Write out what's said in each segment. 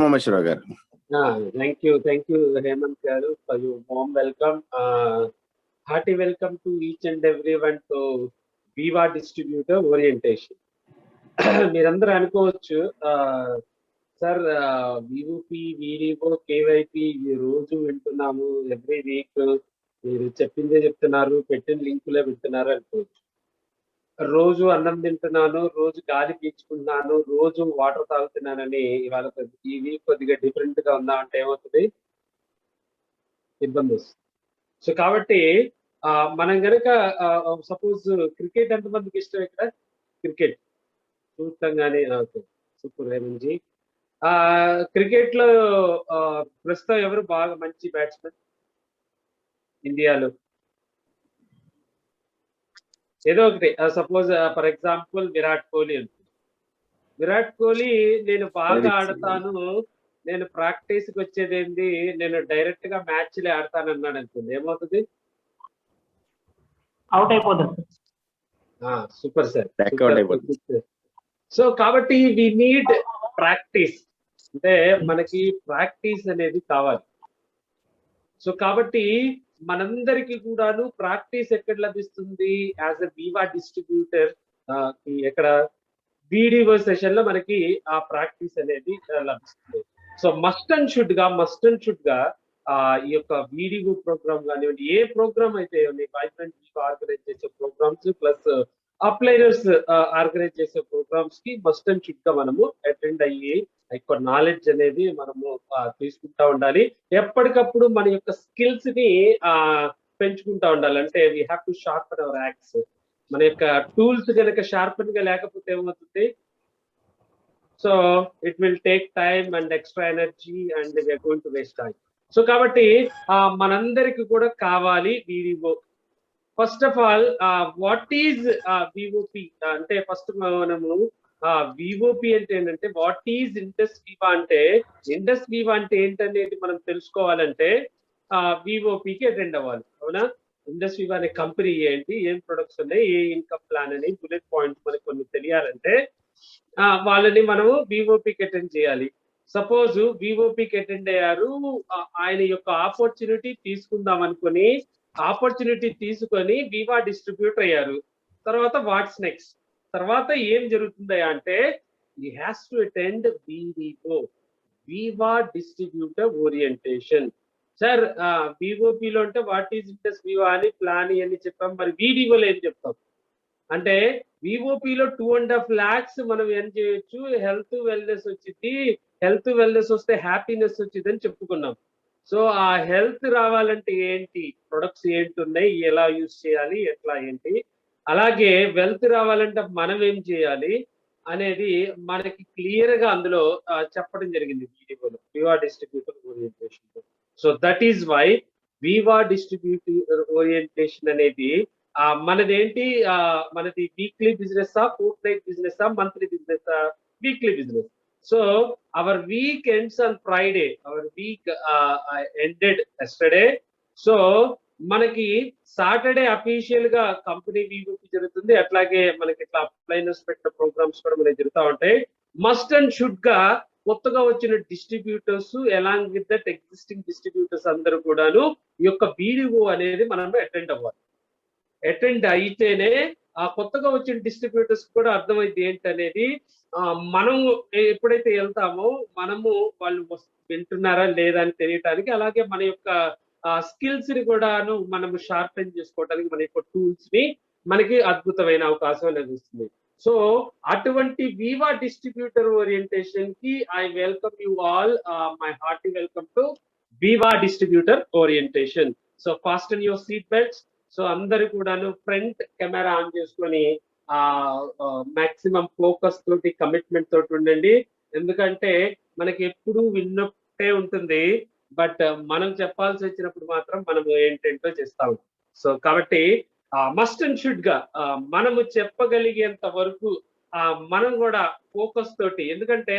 Mameshwara garu. Thank you, Hemant garu, for your warm welcome. Hearty welcome to each and everyone to Viva Distributor Orientation. మీరందరూ అనుకోవచ్చు sir VOP video KYP రోజు వింటున్నాము, every week మీరు చెప్పిందే చెప్తున్నారు, పెట్టిన లింకులే వింటున్నారు అనుకోవచ్చు. రోజు అన్నం తింటున్నాను, రోజు గాలి పీల్చుకుంటున్నాను, రోజు వాటర్ తాగుతున్నానని ఇవాళ ఈ వీక్ కొద్దిగా డిఫరెంట్ గా ఉందా అంటే ఏమవుతుంది, ఇబ్బంది వస్తుంది. సో కాబట్టి మనం కనుక సపోజ్ క్రికెట్ ఎంతమందికి ఇష్టం? ఇక్కడ క్రికెట్ చూస్తాం కానీ సూపర్ రేమంజీ. క్రికెట్ లో ప్రస్తుతం ఎవరు బాగా మంచి బ్యాట్స్మెన్ ఇండియాలో? ఏదో ఒకటి suppose for example Virat Kohli అనుకుంది. విరాట్ కోహ్లీ నేను బాగా ఆడతాను, నేను ప్రాక్టీస్ కి వచ్చేది ఏంటి, నేను డైరెక్ట్ గా మ్యాచ్లే ఆడతాను అన్నాడు అనుకుంది, ఏమవుతుంది? అవుట్ అయిపోతుంది. Super sir. సో కాబట్టి వి నీడ్ ప్రాక్టీస్, అంటే మనకి ప్రాక్టీస్ అనేది కావాలి. సో కాబట్టి మనందరికి కూడాను ప్రాక్టీస్ ఎక్కడ లభిస్తుంది? యాజ్ ఎ వివా డిస్ట్రిబ్యూటర్ ఎక్కడ వీడియో సెషన్ లో మనకి ఆ ప్రాక్టీస్ అనేది లభిస్తుంది. సో మస్ట్ అండ్ షుడ్ గా ఈ యొక్క వీడియో ప్రోగ్రామ్ కానివ్వండి, ఏ ప్రోగ్రామ్ అయితే వైబ్రెంట్ ఆర్గనైజ్ చేసే ప్రోగ్రామ్స్ ప్లస్ అప్లైనర్స్ ఆర్గనైజ్ చేసే ప్రోగ్రామ్స్ కి మస్ట్ అండ్ షుడ్ గా మనము అటెండ్ అయ్యి ఎక్కువ నాలెడ్జ్ అనేది మనము తీసుకుంటా ఉండాలి. ఎప్పటికప్పుడు మన యొక్క స్కిల్స్ ని పెంచుకుంటా ఉండాలి. అంటే we have to sharpen our acts. మన యొక్క టూల్స్ కనుక షార్పన్ గా లేకపోతే ఏమవుతుంది? So it will take time and extra energy and we're going to waste time. So కాబట్టి మనందరికి కూడా కావాలి video. First of all what is VOP అంటే ఫస్ట్ మనము విఓపి అంటే ఏంటంటే వాట్ ఈజ్ ఇండస్ వివా అంటే, ఇండస్ వివా అంటే ఏంటనేది మనం తెలుసుకోవాలంటే విఓపికి అటెండ్ అవ్వాలి. అవునా? ఇండస్ వివా అనే కంపెనీ ఏంటి, ఏం ప్రొడక్ట్స్ ఉన్నాయి, ఏ ఇన్కమ్ ప్లాన్ అని బుల్లెట్ పాయింట్స్ మనకు కొన్ని తెలియాలంటే వాళ్ళని మనము విఓపికి అటెండ్ చేయాలి. సపోజ్ విఓపికి అటెండ్ అయ్యారు, ఆయన యొక్క ఆపర్చునిటీ తీసుకుందాం అనుకుని ఆపర్చునిటీ తీసుకొని వివా డిస్ట్రిబ్యూటర్ అయ్యారు. తర్వాత వాట్స్ నెక్స్ట్? తర్వాత ఏం జరుగుతుంది అంటే he has to attend Vivo, Viva distributor orientation. Sir విఓపిలో అంటే వాట్ ఈజ్ ఇండస్ వివా అని ప్లాన్ అని చెప్పాం, మరి వీడియోలో ఏం చెప్తాం అంటే విఓపిలో 2.5 lakhs మనం ఏం చేయొచ్చు, హెల్త్ వెల్నెస్ వచ్చింది, హెల్త్ వెల్నెస్ వస్తే హ్యాపీనెస్ వచ్చింది అని చెప్పుకున్నాం. సో ఆ హెల్త్ రావాలంటే ఏంటి, ప్రొడక్ట్స్ ఏంటి ఉన్నాయి, ఎలా యూజ్ చేయాలి, ఎట్లా ఏంటి, అలాగే వెల్త్ రావాలంటే మనం ఏం చేయాలి అనేది మనకి క్లియర్ గా అందులో చెప్పడం జరిగింది వీడియోలో, Viva distributor orientation. So that is why Viva distributor orientation అనేది మనది ఏంటి, మనది weekly business, fortnight business, monthly business, weekly business. So our week ends on Friday. Our week ended yesterday. So మనకి సాటర్డే అఫీషియల్ గా company VOP జరుగుతుంది. అట్లాగే మనకి ఇట్లా అప్లైనర్స్ పెట్టిన ప్రోగ్రామ్స్ కూడా మనకి జరుగుతూ ఉంటాయి. మస్ట్ అండ్ షుడ్ గా కొత్తగా వచ్చిన distributors along with that existing distributors అందరూ కూడాను ఈ యొక్క వీడియో అనేది మనం అటెండ్ అవ్వాలి. అటెండ్ అయితేనే ఆ కొత్తగా వచ్చిన డిస్ట్రిబ్యూటర్స్ కూడా అర్థమైంది ఏంటనేది. మనం ఎప్పుడైతే వెళ్తామో మనము వాళ్ళు వింటున్నారా లేదా అని తెలియటానికి, అలాగే మన యొక్క స్కిల్స్ ని కూడాను మనము షార్పెన్ చేసుకోవడానికి మన యొక్క టూల్స్ ని మనకి అద్భుతమైన అవకాశం లభిస్తుంది. సో అటువంటి వివా డిస్ట్రిబ్యూటర్ ఓరియంటేషన్ కి I welcome you all, my hearty welcome to Viva distributor orientation. So fasten your seat belts. So అందరు కూడాను ఫ్రంట్ కెమెరా ఆన్ చేసుకొని మాక్సిమం ఫోకస్ తోటి, కమిట్మెంట్ తోటి ఉండండి. ఎందుకంటే మనకి ఎప్పుడు విన్నట్టే ఉంటుంది, బట్ మనం చెప్పాల్సి వచ్చినప్పుడు మాత్రం మనం ఏంటేంటో చేస్తా ఉంటాం. సో కాబట్టి మస్ట్ అండ్ షుడ్ గా మనము చెప్పగలిగేంత వరకు మనం కూడా ఫోకస్ తోటి, ఎందుకంటే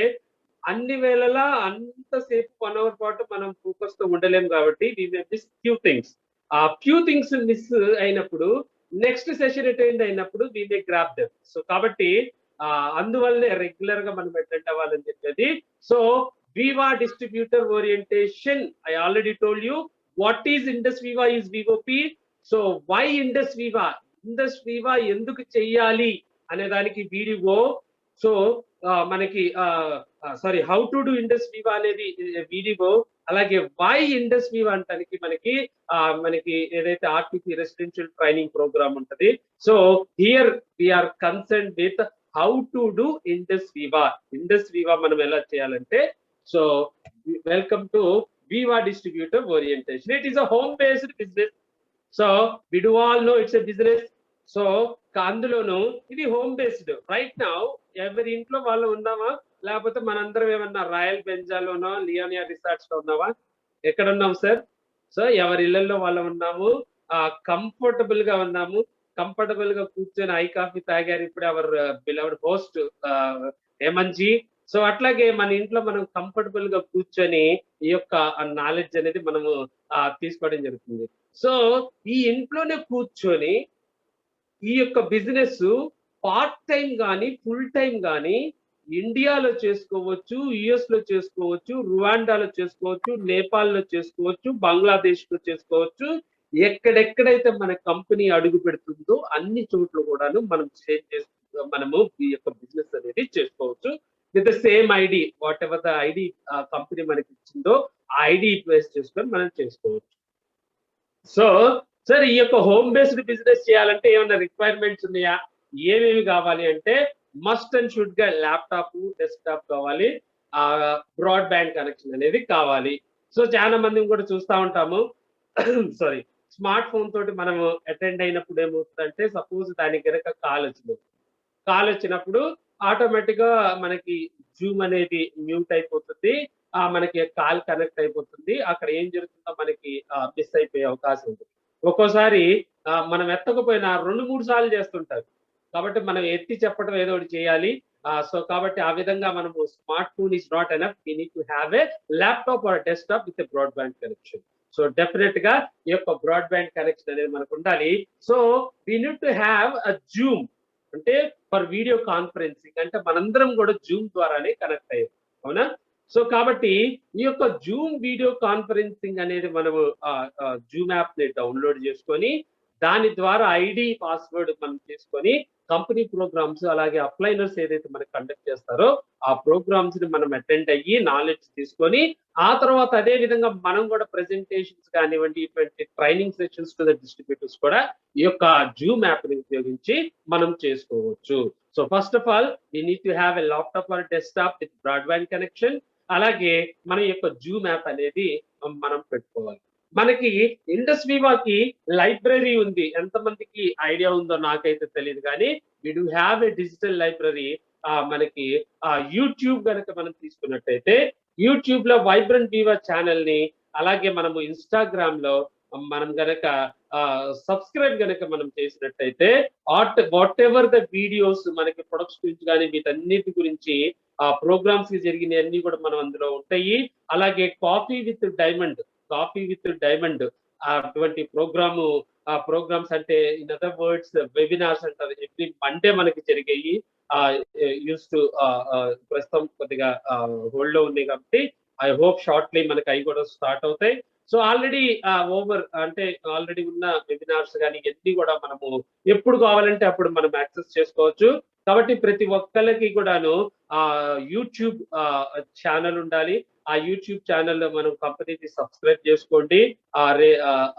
అన్ని వేళలా అంతసేపు 1 hour పాటు మనం ఫోకస్ తో ఉండలేము కాబట్టి వి మే మిస్ ఫ్యూ థింగ్స్ మిస్ అయినప్పుడు నెక్స్ట్ సెషన్ అటెండ్ అయినప్పుడు వి మే గ్రాప్ దెమ్. సో కాబట్టి అందువల్లనే రెగ్యులర్ గా మనం అటెండ్ అవ్వాలని చెప్పేది. So Viva distributor orientation. I already told you what is Indus Viva is VOP. So why Indus Viva? Indus Viva ఎందుకు చెయ్యాలి అనే దానికి వీడియో. సో మనకి sorry how to do Indus Viva అనేది వీడియో. అలాగే వై ఇండస్ వివా అంటానికి మనకి ఏదైతే ఆర్టీపీ రెసిడెన్షియల్ ట్రైనింగ్ ప్రోగ్రామ్ ఉంటది. So here we are concern with how to do Indus Viva. Indus Viva మనం ఎలా చేయాలంటే, so welcome to Viva distributor orientation. It is a home based business. So we do all know it's a business. So అందులోను ఇది home based. Right now ఎవరి ఇంట్లో వాళ్ళు ఉన్నామా, లేకపోతే మనందరం ఏమన్నా రాయల్ బెంజాలోనో లియోనియా రిసార్ట్స్ లో ఉన్నావా? ఎక్కడ ఉన్నాం సార్? సో ఎవరి ఇళ్లలో వాళ్ళు ఉన్నాము, కంఫర్టబుల్ గా ఉన్నాము, కంఫర్టబుల్ గా కూర్చొని ఐ కాఫీ తాగారు ఇప్పుడు అవర్ బిలవ్డ్ హోస్ట్ హేమంత్జీ. సో అట్లాగే మన ఇంట్లో మనం కంఫర్టబుల్ గా కూర్చొని ఈ యొక్క నాలెడ్జ్ అనేది మనము తీసుకోవడం జరుగుతుంది. సో ఈ ఇంట్లోనే కూర్చొని ఈ యొక్క బిజినెస్ పార్ట్ టైం కానీ ఫుల్ టైం కానీ ఇండియాలో చేసుకోవచ్చు, యుఎస్ లో చేసుకోవచ్చు, రువాండాలో చేసుకోవచ్చు, నేపాల్ లో చేసుకోవచ్చు, బంగ్లాదేశ్ లో చేసుకోవచ్చు. ఎక్కడెక్కడైతే మన కంపెనీ అడుగు పెడుతుందో అన్ని చోట్ల కూడాను మనము ఈ యొక్క బిజినెస్ అనేది చేసుకోవచ్చు. With the same ID, what ever the ID company మనకి ఇచ్చిందో ఆ ఐడి ప్లేస్ చేసుకొని మనం చేసుకోవచ్చు. సో సార్ ఈ యొక్క హోమ్ బేస్డ్ బిజినెస్ చేయాలంటే ఏమైనా రిక్వైర్మెంట్స్ ఉన్నాయా? ఏమేమి కావాలి అంటే మస్ట్ అండ్ షుడ్ గా ల్యాప్టాప్, డెస్క్టాప్ కావాలి, బ్రాడ్బ్యాండ్ కనెక్షన్ అనేది కావాలి. సో చాలా మందిని కూడా చూస్తూ ఉంటాము, సారీ స్మార్ట్ ఫోన్ తోటి మనము అటెండ్ అయినప్పుడు ఏమవుతుందంటే, సపోజ్ దానికి కనుక కాల్ వచ్చినప్పుడు ఆటోమేటిక్ గా మనకి జూమ్ అనేది మ్యూట్ అయిపోతుంది, మనకి కాల్ కనెక్ట్ అయిపోతుంది. అక్కడ ఏం జరుగుతుందో మనకి మిస్ అయిపోయే అవకాశం ఉంది. ఒక్కోసారి మనం ఎత్తకపోయినా 2-3 సార్లు చేస్తుంటారు. కాబట్టి మనం ఎత్తి చెప్పడం ఏదో ఒకటి చేయాలి. సో కాబట్టి ఆ విధంగా మనము smart phone is not enough, we need to have a laptop or desktop with broadband connection. So definite గా ఈ యొక్క బ్రాడ్బ్యాండ్ కనెక్షన్ అనేది మనకు ఉండాలి. So we need to have a Zoom, అంటే ఫర్ వీడియో కాన్ఫరెన్సింగ్, అంటే మనందరం కూడా జూమ్ ద్వారానే కనెక్ట్ అయ్యాం, అవునా? సో కాబట్టి ఈ యొక్క జూమ్ వీడియో కాన్ఫరెన్సింగ్ అనేది మనము జూమ్ యాప్ ని డౌన్లోడ్ చేసుకొని దాని ద్వారా ఐడి పాస్వర్డ్ మనం చేసుకొని కంపెనీ ప్రోగ్రామ్స్ అలాగే అప్లైనర్స్ ఏదైతే మనకి కండక్ట్ చేస్తారో ఆ ప్రోగ్రామ్స్ ని మనం అటెండ్ అయ్యి నాలెడ్జ్ తీసుకొని ఆ తర్వాత అదే విధంగా మనం కూడా ప్రెజెంటేషన్స్ కానివ్వండి, ఇటువంటి training sessions to the distributors కూడా ఈ యొక్క జూమ్ యాప్ ని ఉపయోగించి మనం చేసుకోవచ్చు. So first of all we need to have a laptop or desktop with broadband connection. అలాగే మన యొక్క జూమ్ యాప్ అనేది మనం పెట్టుకోవాలి. మనకి ఇండస్ వివాకి లైబ్రరీ ఉంది. ఎంతమందికి ఐడియా ఉందో నాకైతే తెలియదు, కానీ we do have a digital library. మనకి యూట్యూబ్ కనుక మనం తీసుకున్నట్టయితే యూట్యూబ్ లో వైబ్రెంట్ వివా ఛానల్ ని, అలాగే మనము ఇన్స్టాగ్రామ్ లో మనం గనక సబ్స్క్రైబ్ గనక మనం చేసినట్టయితే వాట్ ఎవర్ ద వీడియోస్ మనకి ప్రొడక్ట్స్ గురించి కానీ వీటన్నిటి గురించి ప్రోగ్రామ్స్ కి జరిగినవి అన్ని కూడా మనం అందులో ఉంటాయి. అలాగే కాఫీ విత్ డైమండ్ అటువంటి ప్రోగ్రామ్స్ అంటే ఇన్ అదర్ వర్డ్స్ వెబినార్స్ అంటారు. ఎవ్రీ మండే మనకి జరిగాయి. యూస్ టు ప్రస్తుతం కొద్దిగా హోల్డ్ లో ఉన్నాయి కాబట్టి ఐ హోప్ షార్ట్లీ మనకి అవి కూడా స్టార్ట్ అవుతాయి. సో ఆల్రెడీ ఆల్రెడీ ఉన్న వెబినార్స్ కానీ ఇవన్నీ కూడా మనము ఎప్పుడు కావాలంటే అప్పుడు మనం యాక్సెస్ చేసుకోవచ్చు. కాబట్టి ప్రతి ఒక్కరికి కూడాను యూట్యూబ్ ఛానల్ ఉండాలి. ఆ యూట్యూబ్ ఛానల్లో మనం కంపెనీకి సబ్స్క్రైబ్ చేసుకోండి.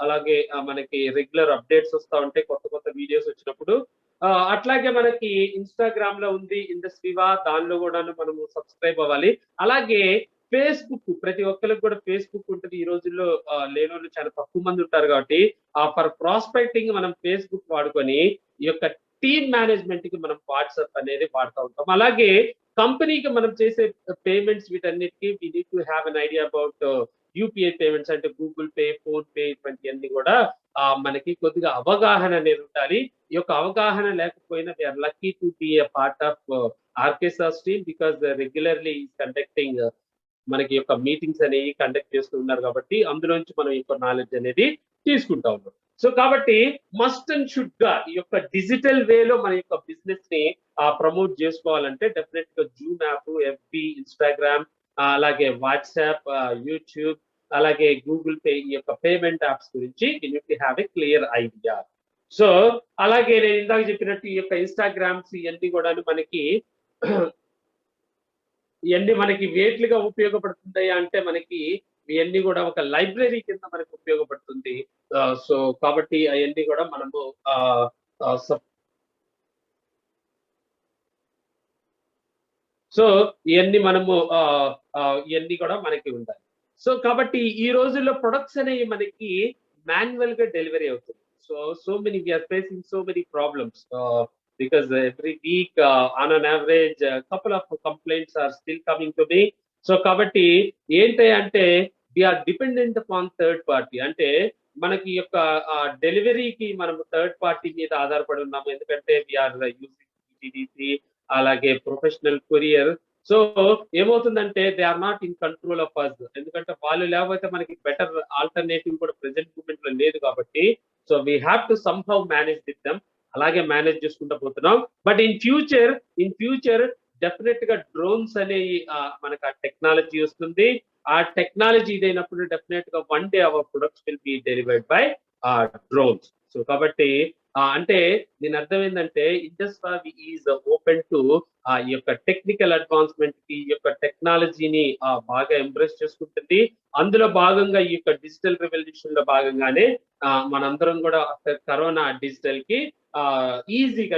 అలాగే మనకి రెగ్యులర్ అప్డేట్స్ వస్తూ ఉంటాయి కొత్త వీడియోస్ వచ్చినప్పుడు. అట్లాగే మనకి ఇన్స్టాగ్రామ్ లో ఉంది ఇండస్ వివా, దానిలో కూడా మనము సబ్స్క్రైబ్ అవ్వాలి. అలాగే ఫేస్బుక్, ప్రతి ఒక్కరికి కూడా ఫేస్బుక్ ఉంటుంది. ఈ రోజుల్లో లేని వాళ్ళు చాలా తక్కువ మంది ఉంటారు కాబట్టి ఫర్ ప్రాస్పెక్టింగ్ మనం ఫేస్బుక్ వాడుకొని ఈ యొక్క టీమ్ మేనేజ్మెంట్ కి మనం వాట్సాప్ అనేది వాడుతూ ఉంటాం. అలాగే కంపెనీకి మనం చేసే పేమెంట్స్ వీటన్నిటికీ we need to have an idea about UPI payments, అంటే గూగుల్ పే, ఫోన్ పే, ఇటువంటివన్నీ కూడా మనకి కొద్దిగా అవగాహన అనేది ఉండాలి. ఈ యొక్క అవగాహన లేకపోయినా we are lucky to be a part of orchestras team because regularly conducting మనకి యొక్క మీటింగ్స్ అనేవి కండక్ట్ చేస్తూ ఉన్నారు కాబట్టి అందులోంచి మనం యొక్క నాలెడ్జ్ అనేది తీసుకుంటా ఉన్నాం. సో కాబట్టి మస్ట్ అండ్ షుడ్ గా ఈ యొక్క డిజిటల్ వేలో మన యొక్క బిజినెస్ ని ప్రమోట్ చేసుకోవాలంటే డెఫినెట్ గా జూమ్ యాప్, ఎఫ్బి, ఇన్స్టాగ్రామ్, అలాగే వాట్సాప్, యూట్యూబ్, అలాగే గూగుల్ పే ఈ యొక్క పేమెంట్ యాప్స్ గురించి you need to have a clear idea. So అలాగే నేను ఇందాక చెప్పినట్టు ఈ యొక్క ఇన్స్టాగ్రామ్స్ ఇవన్నీ కూడా మనకి ఇవన్నీ మనకి వేట్లుగా ఉపయోగపడుతుంటాయి అంటే మనకి ఇవన్నీ కూడా ఒక లైబ్రరీ కింద మనకు ఉపయోగపడుతుంది. సో కాబట్టి అవన్నీ కూడా మనము సో ఇవన్నీ మనము ఇవన్నీ కూడా మనకి ఉండాలి. సో కాబట్టి ఈ రోజుల్లో ప్రొడక్ట్స్ అనేవి మనకి మాన్యువల్ గా డెలివరీ అవుతుంది. So many we're facing so many problems because every week on an average couple of complaints are still coming to me. So kabatti enti ante we are dependent upon third party, ante manaki yokka delivery ki manam third party meeda aadharapadi unnamu endukante we are using TDC alage professional courier. So ఏమవుతుందంటే they are not in control of us, ఎందుకంటే వాళ్ళు లేకపోతే మనకి better alternative కూడా present moment లో లేదు కాబట్టి so we have to somehow manage with them. అలాగే మేనేజ్ చేసుకుంటూ పోతున్నాం. బట్ ఇన్ ఫ్యూచర్ డెఫినెట్ గా డ్రోన్స్ అనేవి మనకు ఆ టెక్నాలజీ వస్తుంది. ఆ టెక్నాలజీ ఇదైనప్పుడు డెఫినెట్ గా one day our products will be delivered by drones. So కాబట్టి అంటే దీని అర్థం ఏంటంటే ఇండస్ట్రీ ఈజ్ ఓపెన్ టు ఈ యొక్క టెక్నికల్ అడ్వాన్స్మెంట్ కి, ఈ యొక్క టెక్నాలజీని బాగా ఎంబ్రేస్ చేసుకుంటుంది. అందులో భాగంగా ఈ యొక్క డిజిటల్ రెవల్యూషన్ లో భాగంగానే మనందరం కూడా కరోనా డిజిటల్ కి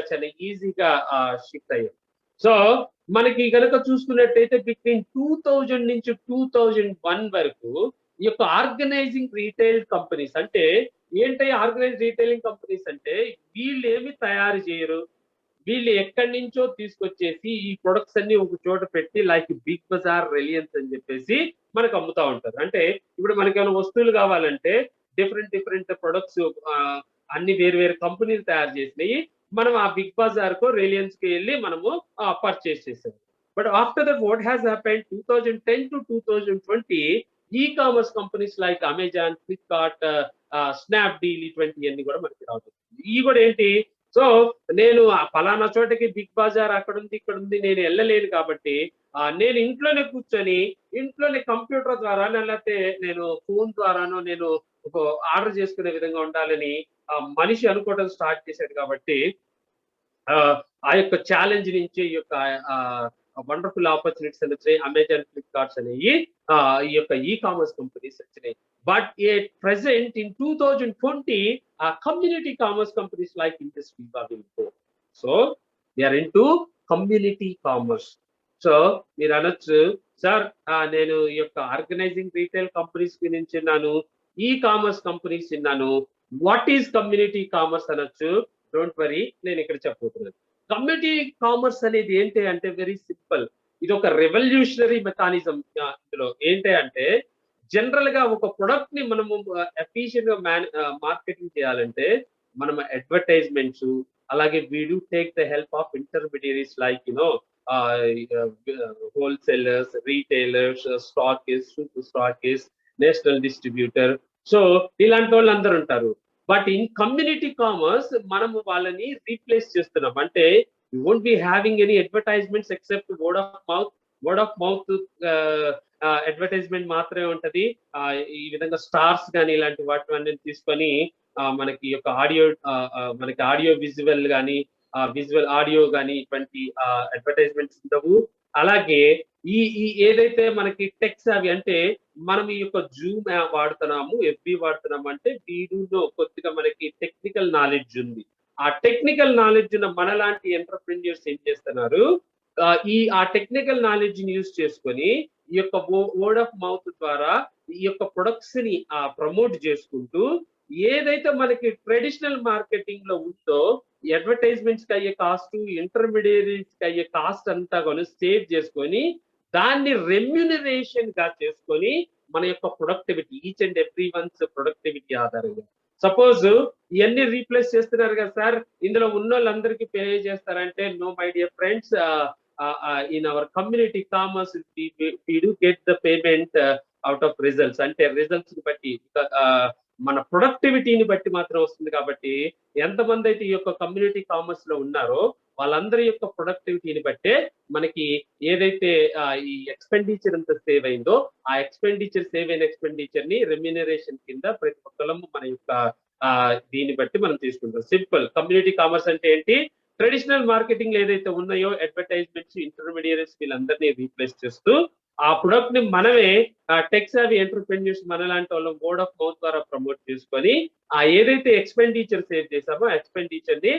చాలా ఈజీగా షిఫ్ట్ అయ్యాం. సో మనకి కనుక చూసుకున్నట్టయితే బిట్వీన్ 2000 నుంచి 2001 వరకు ఈ యొక్క ఆర్గనైజింగ్ రీటైల్ కంపెనీస్ అంటే ఏంటి? ఆర్గనైజ్ రీటైలింగ్ కంపెనీస్ అంటే వీళ్ళు ఏమి తయారు చేయరు, వీళ్ళు ఎక్కడి నుంచో తీసుకొచ్చేసి ఈ ప్రొడక్ట్స్ అన్ని ఒక చోట పెట్టి లైక్ బిగ్ బజార్, రిలయన్స్ అని చెప్పేసి మనకు అమ్ముతా ఉంటారు. అంటే ఇప్పుడు మనకి ఏమైనా వస్తువులు కావాలంటే డిఫరెంట్ ప్రొడక్ట్స్ అన్ని వేరు కంపెనీలు తయారు చేసినాయి, మనం ఆ బిగ్ బజార్ కో రిలయన్స్ కి వెళ్ళి మనము పర్చేస్ చేసాం. But after that what has happened 2010 to 2020 e commerce companies like Amazon, Flipkart, Snapdeal ఇటువంటి అన్ని కూడా మనకి రావుతుంది. ఇవి కూడా ఏంటి? సో నేను పలానా చోటకి బిగ్ బజార్ అక్కడ ఉంది ఇక్కడ ఉంది నేను వెళ్ళలేను కాబట్టి నేను ఇంట్లోనే కూర్చొని ఇంట్లోనే కంప్యూటర్ ద్వారా లేకపోతే నేను ఫోన్ ద్వారానో నేను ఒక ఆర్డర్ చేసుకునే విధంగా ఉండాలని మనిషి అనుకోవడం స్టార్ట్ చేశాడు. కాబట్టి ఆ యొక్క ఛాలెంజ్ నుంచి ఈ యొక్క వండర్ఫుల్ ఆపర్చునిటీస్ అని వచ్చినాయి. అమెజాన్, ఫ్లిప్కార్ట్స్ అనేవి ఈ యొక్క ఈ-కామర్స్ కంపెనీస్ వచ్చినాయి. But at present in 2020 community commerce companies like Industry will go. So they are into community commerce. So మీరు అనొచ్చు సార్ నేను ఈ యొక్క ఆర్గనైజింగ్ రీటైల్ కంపెనీస్ గురించి విన్నాను, ఈ-కామర్స్ కంపెనీస్ విన్నాను, వాట్ ఈస్ కమ్యూనిటీ కామర్స్ అనొచ్చు. డోంట్ వరీ, నేను ఇక్కడ చెప్పబోతున్నాను. కమ్యూనిటీ కామర్స్ అనేది ఏంటి అంటే వెరీ సింపుల్. ఇది ఒక రెవల్యూషనరీ మెకానిజం. ఇందులో ఏంటి అంటే జనరల్ గా ఒక ప్రొడక్ట్ ని మనము ఎఫిషియెంట్ గా మార్కెటింగ్ చేయాలంటే మనం అడ్వర్టైజ్మెంట్స్, అలాగే we do take the help of intermediaries like wholesalers, retailers, stockist, super stockist, national distributor. So ఇలాంటి వాళ్ళు అందరూ ఉంటారు. బట్ ఇన్ కమ్యూనిటీ కామర్స్ మనము వాళ్ళని రీప్లేస్ చేస్తున్నాం. అంటే you won't be having any advertisements except word of mouth advertisement మాత్రమే ఉంటది. ఈ విధంగా స్టార్స్ కానీ ఇలాంటి వాటిని తీసుకొని మనకి యొక్క ఆడియో విజువల్ కానీ విజువల్ ఆడియో కానీ ఇటువంటి అడ్వర్టైజ్మెంట్స్ ఉండవు. అలాగే ఈ ఏదైతే మనకి టెక్స్ అవి అంటే మనం ఈ యొక్క జూమ్ వాడుతున్నాము, ఎఫ్బి వాడుతున్నాము అంటే వీడియోలో కొద్దిగా మనకి టెక్నికల్ నాలెడ్జ్ ఉంది. ఆ టెక్నికల్ నాలెడ్జ్ ఉన్న మనలాంటి ఎంటర్ప్రెన్యూర్స్ ఏం చేస్తున్నారు, ఆ టెక్నికల్ నాలెడ్జ్ ని యూజ్ చేసుకొని ఈ యొక్క వర్డ్ ఆఫ్ మౌత్ ద్వారా ఈ యొక్క ప్రొడక్ట్స్ ని ప్రమోట్ చేసుకుంటూ ఏదైతే మనకి ట్రెడిషనల్ మార్కెటింగ్ లో ఉందో అడ్వర్టైజ్మెంట్స్ కి అయ్యే కాస్ట్, ఇంటర్మీడియరీస్ కి అయ్యే కాస్ట్ అంతా కూడా సేవ్ చేసుకొని దాన్ని రెమ్యూనరేషన్ గా చేసుకొని మన యొక్క productivity, each and every one's productivity ఆధారంగా. సపోజ్ ఇవన్నీ రీప్లేస్ చేస్తున్నారు కదా సార్, ఇందులో ఉన్న వాళ్ళందరికీ పే చేస్తారంటే no my dear friends, in our community commerce we do get the payment out of results. అంటే రిజల్ట్స్ బట్టి మన ప్రొడక్టివిటీని బట్టి మాత్రం వస్తుంది. కాబట్టి ఎంతమంది అయితే ఈ యొక్క కమ్యూనిటీ కామర్స్ లో ఉన్నారో వాళ్ళందరి యొక్క ప్రొడక్టివిటీని బట్టే మనకి ఏదైతే ఈ ఎక్స్పెండిచర్ అంతా సేవ్ అయిందో ఆ సేవ్ అయిన ఎక్స్పెండిచర్ ని రెమ్యూనరేషన్ కింద ప్రతి ఒక్కళ్ళము మన యొక్క దీన్ని బట్టి మనం తీసుకుంటాం. సింపుల్. కమ్యూనిటీ కామర్స్ అంటే ఏంటి? ట్రెడిషనల్ మార్కెటింగ్ ఏదైతే ఉన్నాయో అడ్వర్టైజ్మెంట్స్, ఇంటర్మీడియరీస్ వీళ్ళందరినీ రీప్లేస్ చేస్తూ ఆ ప్రొడక్ట్ ని మనమే టెక్ సావీ ఎంటర్‌ప్రెన్యూర్స్ మనలాంటి వాళ్ళం వర్డ్ ఆఫ్ మౌత్ ద్వారా ప్రమోట్ చేసుకొని ఏదైతే ఎక్స్‌పెండిచర్ సేవ్ చేసామో ఆ ఎక్స్‌పెండిచర్ ని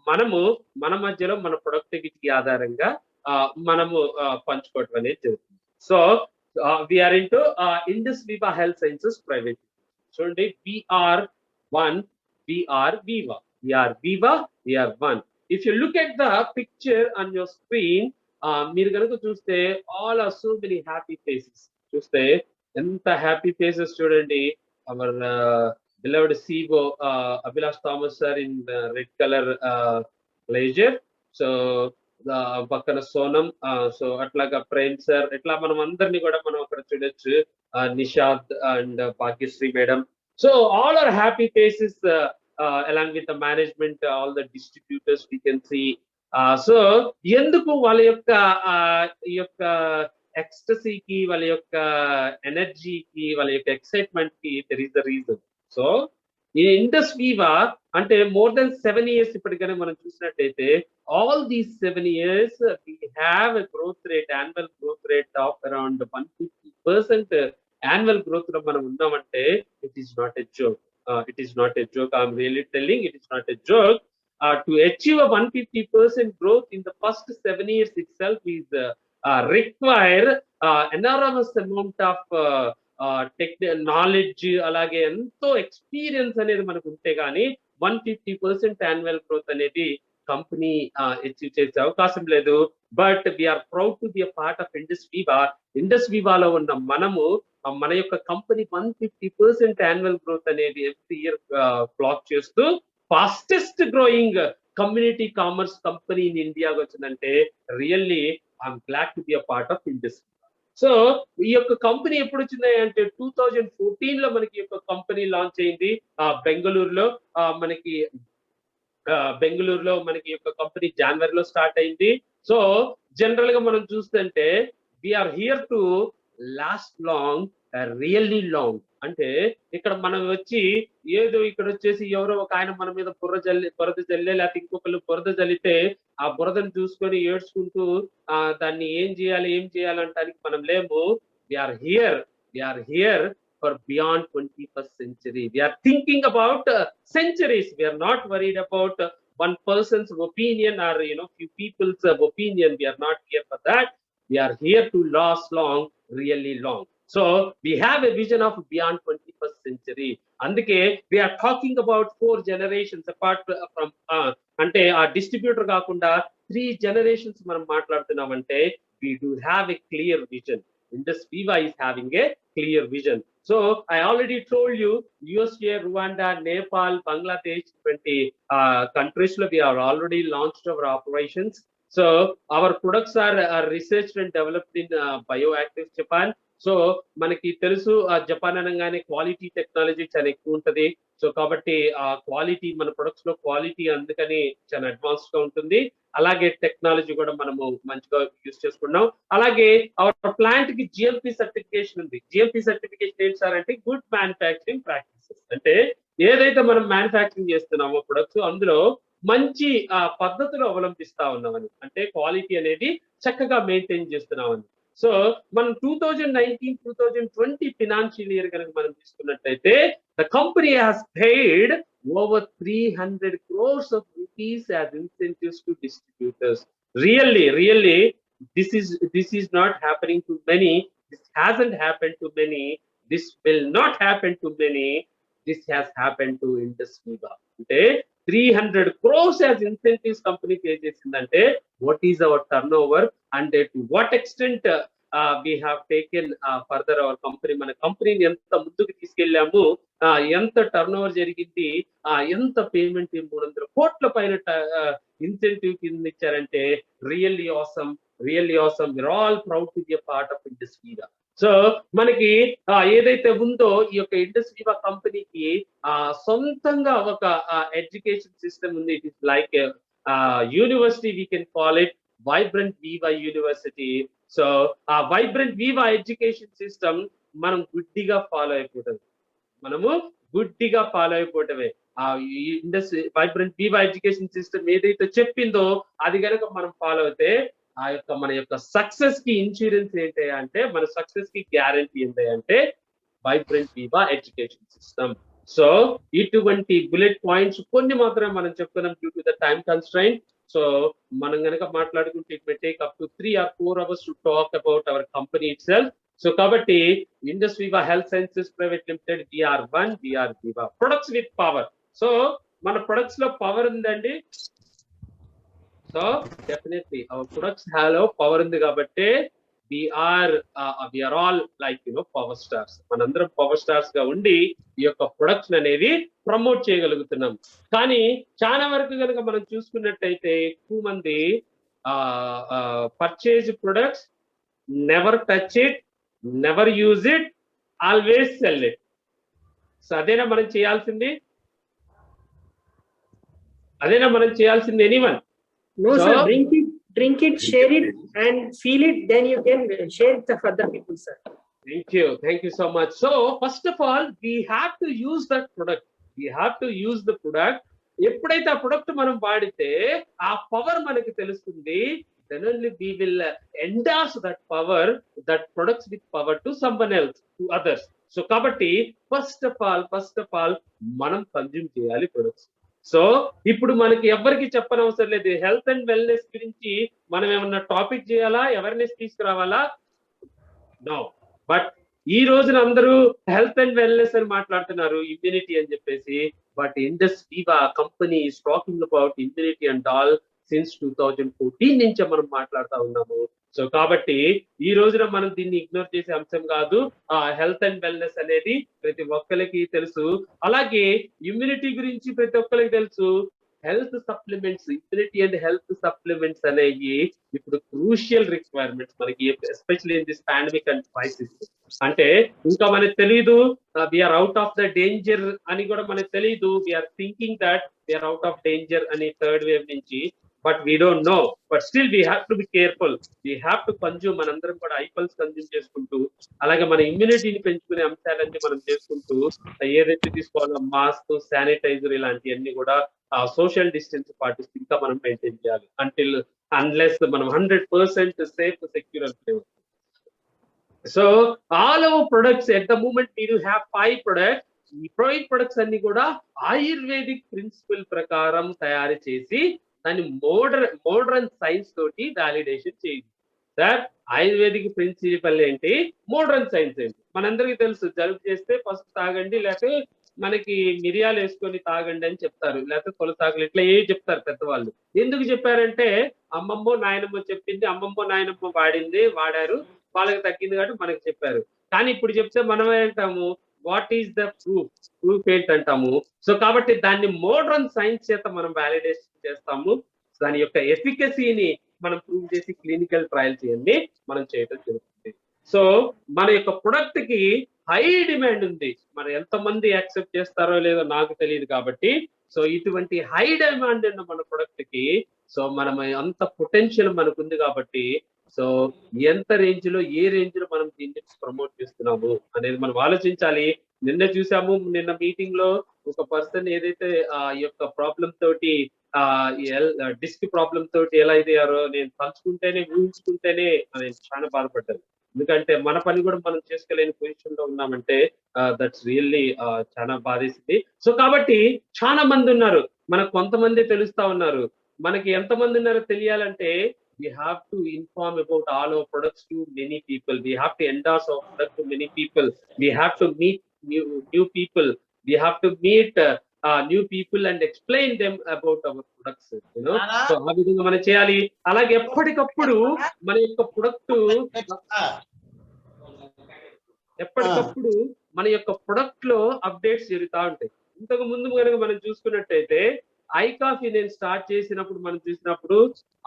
మనము మన మధ్యలో మన ప్రొడక్టివిటీ ఆధారంగా మనము పంచుకోవటం అనేది జరుగుతుంది. So we are into Indus Viva health sciences private. చూడండి, we are one, we are Viva, we are Viva, we are one. If you look at the picture on your screen, మీరు కనుక చూస్తే all are so many happy faces. చూస్తే ఎంత happy faces చూడండి. Our beloved CEO Abhilash Thomas sir in red color blazer. So పక్కన Sonam, so అట్లాగా Prem sir, ఇట్లా మనం అందరినీ కూడా మనం అక్కడ చూడొచ్చు. Nishad and Bhagyashree madam. So all are happy faces along with the management, all the distributors we can see. So ఎందుకు వాళ్ళ యొక్క ఈ యొక్క ఎక్స్టసీకి, వాళ్ళ యొక్క ఎనర్జీకి, వాళ్ళ యొక్క ఎక్సైట్మెంట్ కి there is the reason. So ఈ ఇండస్ వివా అంటే మోర్ దెన్ 7 years ఇప్పటికనే మనం చూసినట్టయితే all these 7 years we have a growth rate, annual growth rate of around 150% annual growth లో మనం ఉన్నామంటే it is not a joke. It is not a joke. I'm really telling, it is not a joke. To achieve a 150% growth in the first 7 years itself is require enormous amount of knowledge, అలాగే ఎంతో experience అనేది మనకు ఉంటే గానీ 150% annual growth అనేది company achieve చేసే అవకాశం లేదు. But we are proud to be a part of Indus Viva. Indus వివాలో ఉన్న మనము మన యొక్క కంపెనీ 150% యాన్యువల్ గ్రోత్ అనేది ఎవ్రీ ఇయర్ క్లాక్ చేస్తూ fastest growing community commerce company in ఇండియాకి వచ్చిందంటే really I'm glad to be a part of Indus. So ఈ యొక్క కంపెనీ ఎప్పుడు వచ్చింది అంటే 2014 లో మనకి యొక్క కంపెనీ లాంచ్ అయింది. బెంగళూరులో మనకి యొక్క కంపెనీ జనవరిలో స్టార్ట్ అయింది. సో జనరల్ గా మనం చూస్తుంటే we are here to last long, really long. అంటే ఇక్కడ మనం వచ్చి ఏదో ఇక్కడ వచ్చేసి ఎవరో ఒక ఆయన మన మీద బురద జల్లే లేకపోతే ఇంకొకళ్ళు బురద జల్లితే ఆ బురదను చూసుకొని ఏడ్చుకుంటూ దాన్ని ఏం చేయాలంటానికి మనం లేము. We are here for beyond 21st century. We are thinking about centuries. We are not worried about one person's opinion or few people's opinion. We are not here for that. We are here to last long, really long. So we have a vision of beyond 21st century. అందుకే we are talking about 4 generations apart from అంటే ఆ distributor కాకుండా 3 generations మనం మాట్లాడుతున్నామంటే we do have a clear vision. Indus Viva is having a clear vision. So I already told you, USA, Rwanda, Nepal, Bangladesh, 20 countries lo we are already launched our operations. So our products are researched and developed in Bioactive Japan. So మనకి తెలుసు Japan అనగానే quality technology చాలా ఎక్కువ ఉంటది. So కాబట్టి ఆ quality, మన products లో క్వాలిటీ అందుకని చాలా అడ్వాన్స్ గా ఉంటుంది. అలాగే టెక్నాలజీ కూడా మనము మంచిగా యూజ్ చేసుకున్నాం. అలాగే అవర్ ప్లాంట్ కి జిఎంపి సర్టిఫికేషన్ ఉంది. జిఎంపి సర్టిఫికేషన్ ఏంటి సార్ అంటే గుడ్ మ్యానుఫ్యాక్చరింగ్ ప్రాక్టీసెస్. అంటే ఏదైతే మనం మ్యానుఫ్యాక్చరింగ్ చేస్తున్నామో ప్రొడక్ట్స్ అందులో మంచి పద్ధతులు అవలంబిస్తా ఉన్నామని, అంటే క్వాలిటీ అనేది చక్కగా మెయింటైన్ చేస్తున్నామని. సో మనం 2019-2020 ఫినాన్షియల్ ఇయర్ కనుక మనం తీసుకున్నట్లయితే the company has paid over 300 crores of rupees as incentives to distributors. Really, this is not happening to many. This hasn't happened to many. This will not happen to many. This has happened to Indus Viva. అంటే 300 crores as incentives company pay చేసిందంటే what is our turnover and to what extent we have taken further our company. మన కంపెనీని ఎంత ముందుకు తీసుకెళ్ళాము, ఎంత turn over జరిగింది, ఎంత payment 300 కోట్ల పైన ఇన్సెంటివ్ కింద ఇచ్చారంటే really awesome. We're all proud to be a part of Indus Viva. So మనకి ఏదైతే ఉందో ఈ యొక్క ఇండస్ వివా కంపెనీకి సొంతంగా ఒక ఎడ్యుకేషన్ సిస్టమ్ ఉంది. It is like university, we can call it vibrant Viva university. So ఆ వైబ్రెంట్ వివా ఎడ్యుకేషన్ సిస్టమ్ మనం గుడ్డిగా ఫాలో అయిపోతుంది. మనము గుడ్డిగా ఫాలో అయిపోవటమే. ఆ industry vibrant Viva education system ఏదైతే చెప్పిందో అది కనుక మనం ఫాలో అయితే ఆ యొక్క మన యొక్క సక్సెస్ కి ఇన్సూరెన్స్ ఏంటి అంటే, మన సక్సెస్ కి గ్యారంటీ ఏంటి అంటే vibrant Viva education system. So ఇటువంటి బుల్లెట్ పాయింట్స్ కొన్ని మాత్రమే మనం చెప్తున్నాం due to the time constraint. So మనం కనుక మాట్లాడుకుంటే it may take up to 3 or 4 hours to talk about our company itself. So కాబట్టి Indus Viva health sciences private limited VR1 VR Viva products with power. So మన products లో power ఉందండి. So definitely our products have power ఉంది కాబట్టి we are all like power stars. మనందరం power stars గా ఉండి ఈ యొక్క ప్రొడక్ట్స్ అనేది ప్రమోట్ చేయగలుగుతున్నాం. కానీ చాలా వరకు కనుక మనం చూసుకున్నట్టయితే ఎక్కువ మంది purchase products, never touch it, never use it, always sell it. So అదేనా మనం చేయాల్సింది? Anyone? No, sir. Drink it, share it, and feel it. Then you can share it with other people, sir. Thank you so much. So first of all, we have to use that product. ఎప్పుడైతే ఆ product మనం వాడితే ఆ power మనకి తెలుస్తుంది. Then only we will endorse that power, that products with power to someone else, to others. So కాబట్టి first of all మనం consume చేయాలి ప్రొడక్ట్స్. సో ఇప్పుడు మనకి ఎవరికి చెప్పనవసరం లేదు. హెల్త్ అండ్ వెల్నెస్ గురించి మనం ఏమన్నా టాపిక్ చేయాలా, అవేర్నెస్ తీసుకురావాలా? నో. బట్ ఈ రోజున అందరూ హెల్త్ అండ్ వెల్నెస్ అని మాట్లాడుతున్నారు, ఇమ్యూనిటీ అని చెప్పేసి. But Indus Viva company is talking about immunity and all since 2014 నుంచే మనం మాట్లాడుతూ ఉన్నాము. సో కాబట్టి ఈ రోజున మనం దీన్ని ఇగ్నోర్ చేసే అంశం కాదు. హెల్త్ అండ్ వెల్నెస్ అనేది ప్రతి ఒక్కరికి తెలుసు. అలాగే ఇమ్యూనిటీ గురించి ప్రతి ఒక్కరికి తెలుసు. Health supplements, immunity and health supplements అనేవి ఇప్పుడు క్రూషియల్ రిక్వైర్మెంట్స్ మనకి, especially in this pandemic and crisis. అంటే ఇంకా మనకు తెలియదు we are out of the danger అని కూడా మనకు తెలియదు. We are thinking that we are out of danger అని థర్డ్ వేవ్ నుంచి. But we don't know. But still we have to be careful. We have to consume. మనందరం కూడా ఐపల్స్ కన్జ్యూమ్ చేసుకుంటూ, అలాగే మన ఇమ్యూనిటీని పెంచుకునే అంశాలన్నీ మనం చేసుకుంటూ, ఏదైతే తీసుకోవాలో మాస్క్, శానిటైజర్ ఇలాంటివన్నీ కూడా సోషల్ డిస్టెన్స్ పాటిస్తూ ఇంకా మనం మెయింటైన్ చేయాలి. అన్లెస్ మనం 100% సేఫ్, సెక్యూర్ అని. So all our products at the moment we do have 5 products. ఈ 5 ప్రొడక్ట్స్ అన్ని కూడా ఆయుర్వేదిక్ ప్రిన్సిపల్ ప్రకారం తయారు చేసి దాన్ని మోడర్న్ సైన్స్ తోటి వ్యాలిడేషన్ చేయండి. సార్ ఆయుర్వేదిక్ ప్రిన్సిపల్ ఏంటి, మోడర్న్ సైన్స్ ఏంటి? మనందరికీ తెలుసు. జలుబు చేస్తే ఫస్ట్ తాగండి, లేకపోతే మనకి మిరియాలు వేసుకొని తాగండి అని చెప్తారు, లేకపోతే కొలసాగులు, ఇట్లా ఏ చెప్తారు పెద్దవాళ్ళు. ఎందుకు చెప్పారంటే అమ్మమ్మో నాయనమ్మో చెప్పింది, అమ్మమ్మో నాయనమ్మో వాడారు, వాళ్ళకి తగ్గింది కాబట్టి మనకి చెప్పారు. కానీ ఇప్పుడు చెప్తే మనం ఏంటాము, వాట్ ఈస్ ద ప్రూఫ్ ఏంటంటాము. సో కాబట్టి దాన్ని మోడర్న్ సైన్స్ చేత మనం వ్యాలిడేషన్ చేస్తాము. దాని యొక్క ఎఫికసీని మనం ప్రూవ్ చేసి క్లినికల్ ట్రయల్స్ ఇవన్నీ మనం చేయడం జరుగుతుంది. సో మన యొక్క ప్రొడక్ట్ కి హై డిమాండ్ ఉంది. మరి ఎంతమంది యాక్సెప్ట్ చేస్తారో లేదో నాకు తెలియదు. కాబట్టి సో ఇటువంటి హై డిమాండ్ ఉన్న మన ప్రొడక్ట్ కి సో మనం అంత పొటెన్షియల్ మనకు ఉంది కాబట్టి సో ఎంత రేంజ్ లో, ఏ రేంజ్ లో మనం దీన్ని ప్రమోట్ చేస్తున్నాము అనేది మనం ఆలోచించాలి. నిన్న మీటింగ్ లో ఒక పర్సన్ ఏదైతే ఈ యొక్క ప్రాబ్లం తోటి డిస్క్ ప్రాబ్లం తోటి ఎలా అయ్యారో నేను ఊహించుకుంటేనే నేను చాలా బాధపడ్డాను. ఎందుకంటే మన పని కూడా మనం చేసుకోలేని పొజిషన్ లో ఉన్నామంటే దట్స్ రియల్లీ చాలా బాధేసింది. సో కాబట్టి చాలా మంది ఉన్నారు, మనకు కొంతమంది తెలుస్తా ఉన్నారు. మనకి ఎంతమంది ఉన్నారో తెలియాలంటే we have to inform about all our products to many people. We have to endorse our product to many people. We have to meet new people. We have to meet new people and explain them about our products. So ఆ విధంగా మనం చేయాలి. అలాగే ఎప్పటికప్పుడు మన యొక్క product లో updates జరుగుతూ ఉంటాయి. ఇంతకు ముందు కనుక మనం చూసుకున్నట్టయితే ఐ కాఫీ నేను స్టార్ట్ చేసినప్పుడు మనం చూసినప్పుడు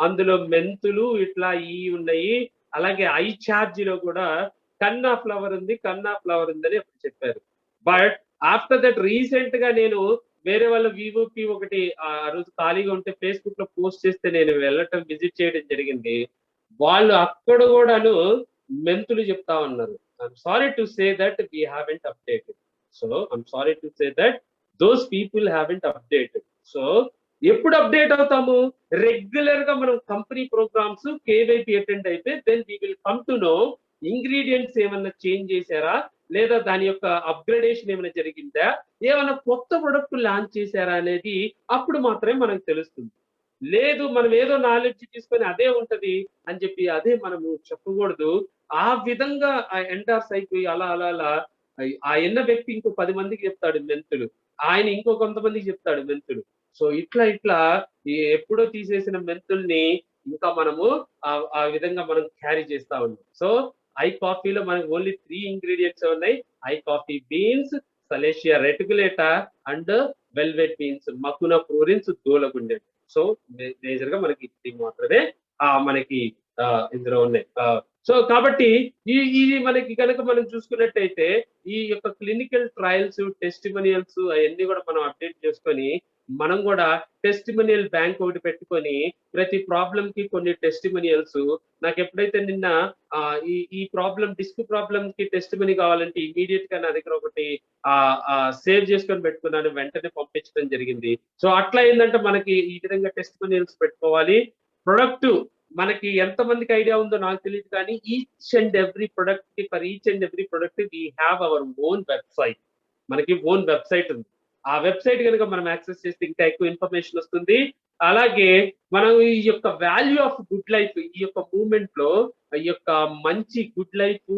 అందులో మెంతులు ఇట్లా ఉన్నాయి. అలాగే ఐ ఛార్జ్ లో కూడా కన్నా ఫ్లవర్ ఉంది అని అప్పుడు చెప్పారు. బట్ ఆఫ్టర్ దట్ రీసెంట్ గా నేను వేరే వాళ్ళ వివోపి ఒకటి ఆ రోజు ఖాళీగా ఉంటే ఫేస్బుక్ లో పోస్ట్ చేస్తే నేను వెళ్ళటం విజిట్ చేయడం జరిగింది. వాళ్ళు అక్కడ కూడాను మెంతులు చెప్తా ఉన్నారు. I am sorry to say that we haven't updated. So I am sorry to say that those people haven't updated. So ఎప్పుడు అప్డేట్ అవుతాము? రెగ్యులర్ గా మనం కంపెనీ ప్రోగ్రామ్స్ కేవైపీ అటెండ్ అయితే then we will come to know ingredients ఏమన్నా change చేశారా, లేదా దాని యొక్క అప్గ్రేడేషన్ ఏమైనా జరిగిందా, ఏమైనా కొత్త ప్రొడక్ట్ లాంచ్ చేశారా అనేది అప్పుడు మాత్రమే మనకు తెలుస్తుంది. లేదు మనం ఏదో నాలెడ్జ్ తీసుకొని అదే ఉంటది అని చెప్పి అదే మనము చెప్పకూడదు. ఆ విధంగా ఆ ఎండార్స్ అయిపోయి అలా అలా అలా ఆ ఎన్న వ్యక్తి ఇంకో 10 మందికి చెప్తాడు మెంతులు, ఆయన ఇంకో కొంతమందికి చెప్తాడు మెంతులు. సో ఇట్లా ఇట్లా ఎప్పుడో తీసేసిన మెంతుల్ని ఇంకా మనము ఆ విధంగా మనం క్యారీ చేస్తా ఉన్నాం. సో ఐ కాఫీలో మనకి ఓన్లీ 3 ఇంగ్రీడియంట్స్ ఉన్నాయి. I coffee beans, Salacia reticulata and velvet beans, Mucuna ఫ్లోరిన్స్, దూలగుండె. సో మేజర్ గా మనకి ఇది మాత్రమే మనకి ఇందులో ఉన్నాయి. సో కాబట్టి ఇది మనకి కనుక మనం చూసుకున్నట్టయితే ఈ యొక్క క్లినికల్ ట్రయల్స్, టెస్టిమోనియల్స్ అవన్నీ కూడా మనం అప్డేట్ చేసుకొని మనం కూడా టెస్టిమోనియల్ బ్యాంక్ ఒకటి పెట్టుకొని ప్రతి ప్రాబ్లం కి కొన్ని టెస్టిమోనియల్స్, నాకు ఎప్పుడైతే నిన్న ఈ ప్రాబ్లం డిస్క్ ప్రాబ్లం కి టెస్టిమోని కావాలంటే ఇమీడియట్ గా నా దగ్గర ఒకటి సేవ్ చేసుకొని పెట్టుకున్నాను, వెంటనే పంపించడం జరిగింది. సో అట్లా ఏంటంటే మనకి ఈ విధంగా టెస్టిమోనియల్స్ పెట్టుకోవాలి. ప్రొడక్ట్ మనకి ఎంత మందికి ఐడియా ఉందో నాకు తెలియదు, కానీ ఈచ్ అండ్ ఎవ్రీ ప్రొడక్ట్ కి for each and every product we have our own website. మనకి ఓన్ వెబ్సైట్ ఉంది. ఆ వెబ్సైట్ కనుక మనం యాక్సెస్ చేస్తే ఇంకా ఎక్కువ ఇన్ఫర్మేషన్ వస్తుంది. అలాగే మనం ఈ యొక్క వాల్యూ ఆఫ్ గుడ్ లైఫ్, ఈ యొక్క మూవ్మెంట్ లో ఈ యొక్క మంచి గుడ్ లైఫ్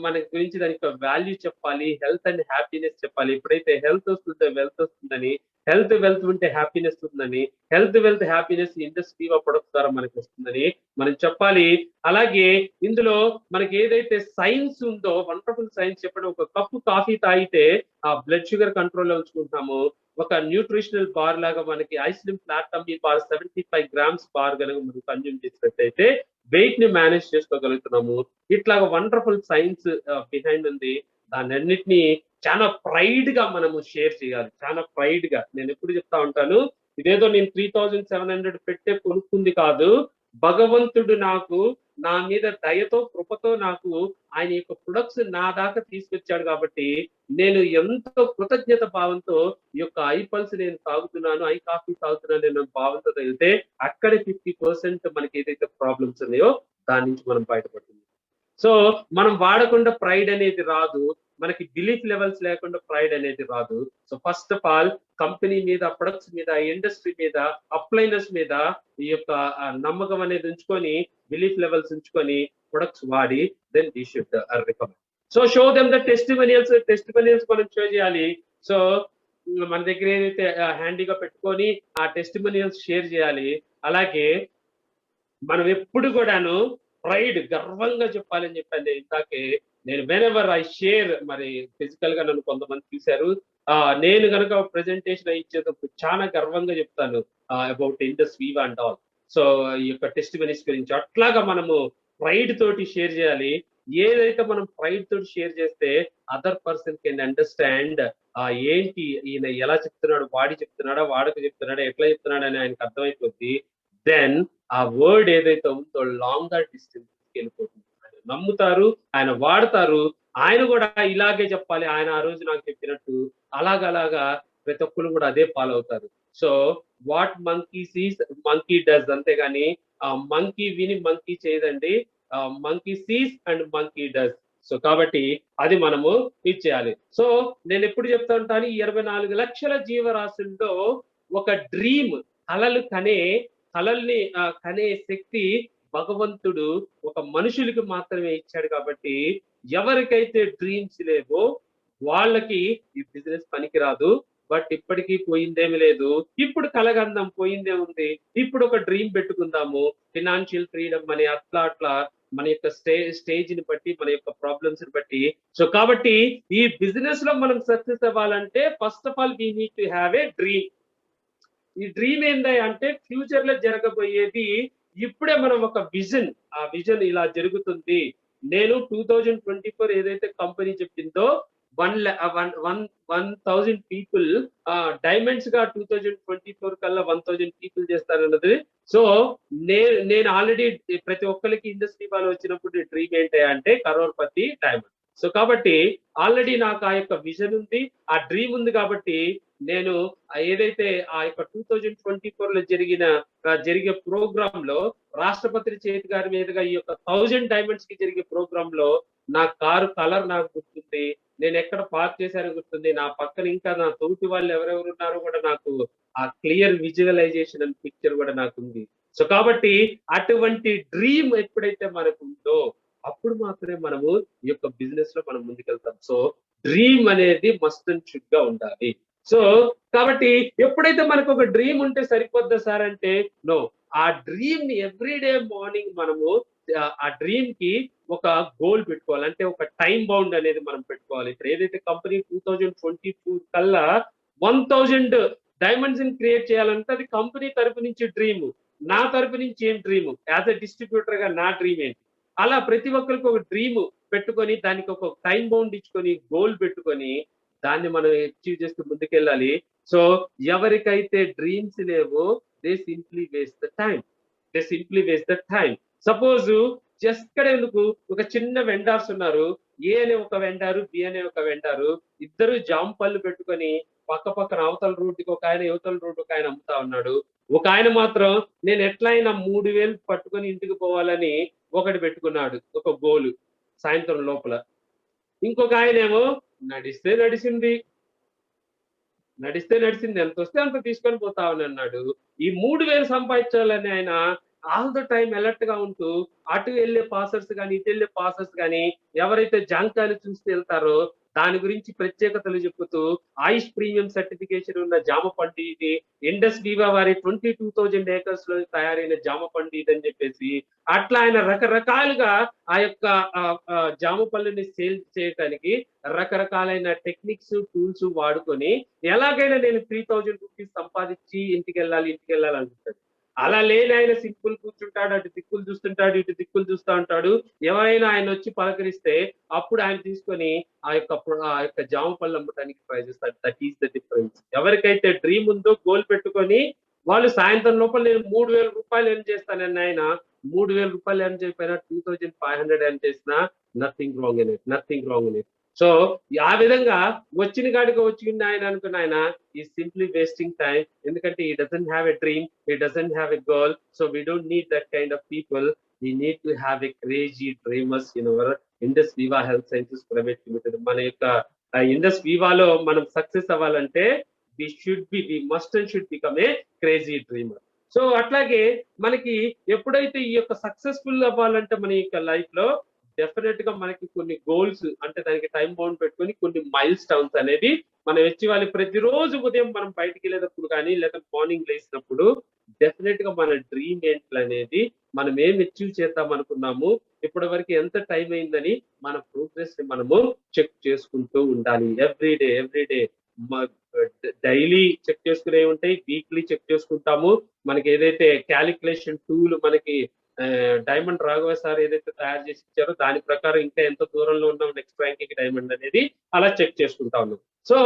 మన గురించి దాని యొక్క వాల్యూ చెప్పాలి, హెల్త్ అండ్ హ్యాపీనెస్ చెప్పాలి. ఎప్పుడైతే హెల్త్ వస్తుందో వెల్త్ వస్తుందని, హెల్త్ వెల్త్ ఉంటే హ్యాపీనెస్ ఉందని, health wealth happiness industry of products ద్వారా మనకి వస్తుందని మనం చెప్పాలి. అలాగే ఇందులో మనకి ఏదైతే సైన్స్ ఉందో వండర్ఫుల్ సైన్స్ చెప్పడం, ఒక కప్పు కాఫీ తాగితే ఆ బ్లడ్ షుగర్ కంట్రోల్ లో ఉంచుకుంటాము. ఒక న్యూట్రిషనల్ బార్ లాగా మనకి iSlim platform bar 75 grams bar కనుక మనం కన్జ్యూమ్ చేసినట్టయితే వెయిట్ ని మేనేజ్ చేసుకోగలుగుతున్నాము. ఇట్లాగా వండర్ఫుల్ సైన్స్ బిహైండ్ ఉంది. దాన్ని అన్నిటినీ చాలా ప్రైడ్ గా మనము షేర్ చేయాలి. చాలా ప్రైడ్ గా నేను ఎప్పుడు చెప్తా ఉంటాను, ఇదేదో నేను 3700 పెట్టే కొనుక్కుంది కాదు, భగవంతుడు నాకు నా మీద దయతో కృపతో నాకు ఆయన యొక్క ప్రొడక్ట్స్ నా దాకా తీసుకొచ్చాడు కాబట్టి నేను ఎంతో కృతజ్ఞత భావంతో ఈ యొక్క ఐ పల్స్ నేను తాగుతున్నాను, ఐ కాఫీ తాగుతున్నాను నేను భావంతో తగిలితే అక్కడే 50% మనకి ఏదైతే ప్రాబ్లమ్స్ ఉన్నాయో దాని నుంచి మనం బయటపడుతుంది. సో మనం వాడకుండా ప్రైడ్ అనేది రాదు, మనకి బిలీఫ్ లెవెల్స్ లేకుండా ప్రైడ్ అనేది రాదు. So first of all company మీద, ప్రొడక్ట్స్ మీద, ఇండస్ట్రీ మీద, అప్లైనర్స్ మీద ఈ యొక్క నమ్మకం అనేది ఉంచుకొని, బిలీఫ్ లెవెల్స్ ఉంచుకొని ప్రొడక్ట్స్ వాడి then we should recommend. So show them the testimonials మనం షో చేయాలి. సో మన దగ్గర ఏదైతే హ్యాండీగా పెట్టుకొని ఆ టెస్టిమోనియల్స్ షేర్ చేయాలి. అలాగే మనం ఎప్పుడు కూడాను ప్రైడ్, గర్వంగా చెప్పాలని చెప్పాను ఇందాకే. నేను వెనెవర్ ఐ షేర్, మరి ఫిజికల్ గా నన్ను కొంతమంది చూశారు, నేను కనుక ప్రెజెంటేషన్ ఇచ్చేటప్పుడు చాలా గర్వంగా చెప్తాను about Indus వీవా and all. So ఈ యొక్క టెస్టిమనీస్ గురించి అట్లాగా మనము ప్రైడ్ తోటి షేర్ చేయాలి. ఏదైతే మనం ప్రైడ్ తోటి షేర్ చేస్తే అదర్ పర్సన్ కెన్ అండర్స్టాండ్ ఏంటి ఈయన ఎలా చెప్తున్నాడు, వాడి చెప్తున్నాడా, వాడకు చెప్తున్నాడా, ఎట్లా చెప్తున్నాడు అని ఆయనకు అర్థమైపోద్ది. దెన్ ఆ వర్డ్ ఏదైతే ఉందో లాంగర్ డిస్టెన్స్ వెళ్ళిపోతుంది. ఆయన నమ్ముతారు, ఆయన వాడతారు, ఆయన కూడా ఇలాగే చెప్పాలి, ఆయన ఆ రోజు నాకు చెప్పినట్టు అలాగలాగా ప్రతి ఒక్కరు కూడా అదే ఫాలో అవుతారు. So what monkey sees monkey does, అంతేగాని మంకీ విని మంకీ చేయదండి, monkey sees and monkey does. So కాబట్టి అది మనము ఇచ్చేయాలి. సో నేను ఎప్పుడు చెప్తా ఉంటాను, 24 లక్షల జీవరాశుల్లో ఒక డ్రీమ్, కలల్ని కనే శక్తి భగవంతుడు ఒక మనుషులకి మాత్రమే ఇచ్చాడు. కాబట్టి ఎవరికైతే డ్రీమ్స్ లేవో వాళ్ళకి ఈ బిజినెస్ పనికిరాదు. బట్ ఇప్పటికీ పోయిందేమి లేదు, ఇప్పుడు కలగందం పోయిందే ఉంది. ఇప్పుడు ఒక డ్రీమ్ పెట్టుకుందాము, ఫినాన్షియల్ ఫ్రీడమ్ అని, అట్లా మన యొక్క స్టేజ్ ని బట్టి, మన యొక్క ప్రాబ్లమ్స్ ని బట్టి. సో కాబట్టి ఈ బిజినెస్ లో మనం సక్సెస్ అవ్వాలంటే first of all we need to have a dream. ఈ డ్రీమ్ ఏంటి అంటే ఫ్యూచర్ లో జరగబోయేది ఇప్పుడే మనం ఒక విజన్, ఆ విజన్ ఇలా జరుగుతుంది, నేను 2024 ఏదైతే కంపెనీ చెప్పిందో 1000 పీపుల్ డైమండ్స్ గా 2024 కల్లా 1000 పీపుల్ చేస్తారన్నది. సో నేను ఆల్రెడీ ప్రతి ఒక్కరికి ఇండస్ట్రీ వాళ్ళు వచ్చినప్పుడు డ్రీమ్ ఏంటి అంటే కరోర్పతి డైమండ్. సో కాబట్టి ఆల్రెడీ నాకు ఆ యొక్క విజన్ ఉంది, ఆ డ్రీమ్ ఉంది. కాబట్టి నేను ఏదైతే ఆ యొక్క 2024 లో జరిగే ప్రోగ్రామ్ లో రాష్ట్రపతి చేతి గారి మీదుగా ఈ యొక్క 1000 డైమండ్స్ కి జరిగే ప్రోగ్రామ్ లో నా కారు కలర్ నాకు గుర్తుంది, నేను ఎక్కడ పార్క్ చేశారో గుర్తుంది, నా పక్కన ఇంకా నా తోటి వాళ్ళు ఎవరెవరు ఉన్నారో కూడా నాకు ఆ క్లియర్ విజువలైజేషన్ అండ్ పిక్చర్ కూడా నాకు ఉంది. సో కాబట్టి అటువంటి డ్రీమ్ ఎప్పుడైతే మనకు ఉందో అప్పుడు మాత్రమే మనము ఈ యొక్క బిజినెస్ లో మనం ముందుకెళ్తాం. సో డ్రీమ్ అనేది మస్ట్ అండ్ షుడ్ గా ఉండాలి. సో కాబట్టి ఎప్పుడైతే మనకు ఒక డ్రీమ్ ఉంటే సరిపోద్దా సార్ అంటే నో. ఆ డ్రీమ్ ని ఎవ్రీడే మార్నింగ్ మనము ఆ డ్రీమ్ కి ఒక గోల్ పెట్టుకోవాలి, అంటే ఒక టైం బౌండ్ అనేది మనం పెట్టుకోవాలి. ఇప్పుడు ఏదైతే కంపెనీ 2024 కల్లా 1000 డైమండ్స్ ని క్రియేట్ చేయాలంటే అది కంపెనీ తరపు నుంచి డ్రీమ్, నా తరపు నుంచి ఏం డ్రీమ్, యాజ్ అ డిస్ట్రిబ్యూటర్ గా నా డ్రీమ్ ఏంటి, అలా ప్రతి ఒక్కరికి ఒక డ్రీమ్ పెట్టుకొని దానికి ఒక టైం బౌండ్ ఇచ్చుకొని గోల్ పెట్టుకొని దాన్ని మనం అచీవ్ చేస్తూ ముందుకెళ్ళాలి. సో ఎవరికైతే డ్రీమ్స్ లేవో they simply waste the time. Suppose just ఎందుకు ఒక చిన్న వెండార్స్ ఉన్నారు, ఏ అనే ఒక వెండారు, బి అనే ఒక వెండారు, ఇద్దరు జామ పళ్ళు పెట్టుకొని పక్కన అవతల రూట్కి ఒక ఆయన, యువతల రూట్ ఒక ఆయన అమ్ముతా ఉన్నాడు. ఒక ఆయన మాత్రం నేను ఎట్లయినా 3000 పట్టుకొని ఇంటికి పోవాలని ఒకటి పెట్టుకున్నాడు, ఒక గోలు సాయంత్రం లోపల. ఇంకొక ఆయన ఏమో నడిస్తే నడిచింది ఎంత వస్తే అంత తీసుకొని పోతా అన్నాడు. ఈ 3000 సంపాదించాలని ఆయన ఆల్ ద టైం అలర్ట్ గా ఉంటూ అటు వెళ్ళే పాసర్స్ కానీ ఇటు వెళ్ళే పాసర్స్ కానీ ఎవరైతే జాంకాయలు చూస్తే వెళ్తారో దాని గురించి ప్రత్యేకతలు చెప్పుతూ ఆయుష్ ప్రీమియం సర్టిఫికేషన్ ఉన్న జామ పండు ఇది, ఇండస్ వివా వారి 22,000 ఏకర్స్ లో తయారైన జామ పండు ఇది అని చెప్పేసి అట్లా ఆయన రకరకాలుగా ఆ యొక్క జామ పళ్ళని సేల్ చేయడానికి రకరకాలైన టెక్నిక్స్ టూల్స్ వాడుకొని ఎలాగైనా నేను 3000 రూపీస్ సంపాదించి ఇంటికి వెళ్ళాలి అనుకుంటాడు. అలా లేని ఆయన సింపుల్ కూర్చుంటాడు, అటు దిక్కులు చూస్తుంటాడు, ఇటు దిక్కులు చూస్తూ ఉంటాడు. ఎవరైనా ఆయన వచ్చి పలకరిస్తే అప్పుడు ఆయన తీసుకొని ఆ యొక్క జామ పళ్ళు అమ్మటానికి ట్రై చేస్తాడు. That is the difference. ఎవరికైతే డ్రీమ్ ఉందో గోల్ పెట్టుకొని వాళ్ళు సాయంత్రం లోపల నేను 3000 రూపాయలు ఎర్న్ చేస్తానని ఆయన 3000 రూపాయలు ఎర్న్ చేయకపోయినా 2500 ఎర్న్ చేసినా nothing wrong in it. So ఆ విధంగా వచ్చిన కాడికి వచ్చింది ఆయన అనుకున్న ఆయన ఈ సింప్లీ వేస్టింగ్ టైం. ఎందుకంటే he doesn't have a dream, he doesn't have a goal. So we don't need that kind of people. We need to have a crazy dreamers in our Indus Viva health sciences private limited. మన యొక్క Indus వివాలో మనం success అవ్వాలంటే we must and should become a crazy dreamer. So అట్లాగే మనకి ఎప్పుడైతే ఈ యొక్క successful అవ్వాలంటే మన యొక్క లైఫ్ లో డెఫినెట్ గా మనకి కొన్ని గోల్స్, అంటే దానికి టైం బౌండ్ పెట్టుకొని కొన్ని మైల్ స్టోన్స్ అనేది మనం ఇచ్చేవాళ్ళు. ప్రతిరోజు ఉదయం మనం బయటికి వెళ్ళేటప్పుడు కానీ లేదా మార్నింగ్ లేసినప్పుడు డెఫినెట్ గా మన డ్రీమ్ ఏంటి అనేది మనం ఏం అచీవ్ చేద్దాం అనుకున్నాము, ఇప్పటి వరకు ఎంత టైం అయిందని మన ప్రోగ్రెస్ ని మనము చెక్ చేసుకుంటూ ఉండాలి. ఎవ్రీడే డైలీ చెక్ చేసుకునే ఉంటాయి, వీక్లీ చెక్ చేసుకుంటాము. మనకి ఏదైతే క్యాలిక్యులేషన్ టూల్ మనకి డైమండ్ రాఘవ సార్ ఏదైతే తయారు చేసి ఇచ్చారో దాని ప్రకారం ఇంకా ఎంత దూరంలో ఉన్నాం నెక్స్ట్ ర్యాంకింగ్ డైమండ్ అనేది అలా చెక్ చేసుకుంటా ఉన్నాం. సో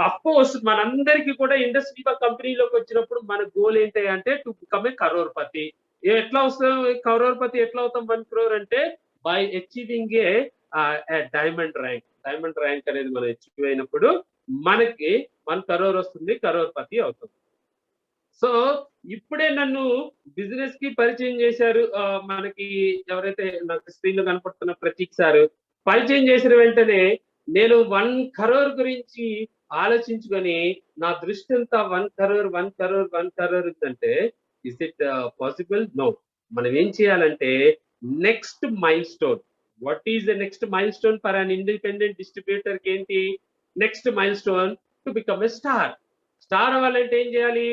అఫ్ కోర్స్ మనందరికీ కూడా ఇండస్ వివా కంపెనీలోకి వచ్చినప్పుడు మన గోల్ ఏంటి అంటే టు బికమ్ ఏ కరోర్పతి. ఎట్లా వస్తాం కరోర్పతి, ఎట్లా అవుతాం 1 crore అంటే by achieving A diamond rank అనేది మనం అచీవ్ అయినప్పుడు మనకి 1 crore వస్తుంది, కరోర్పతి అవుతాం. సో ఇప్పుడే నన్ను బిజినెస్ కి పరిచయం చేశారు మనకి ఎవరైతే నాకు స్క్రీన్ లో కనపడుతున్న ప్రతీక్ సార్. పరిచయం చేసిన వెంటనే నేను 1 crore గురించి ఆలోచించుకొని నా దృష్టి అంతా 1 crore ఉందంటే ఇస్ ఇట్ పాసిబుల్? నో. మనం ఏం చేయాలంటే next mile stone. What is the next mile stone for an independent distributor కి ఏంటి next mile stone? To become a star అవ్వాలంటే ఏం చేయాలి?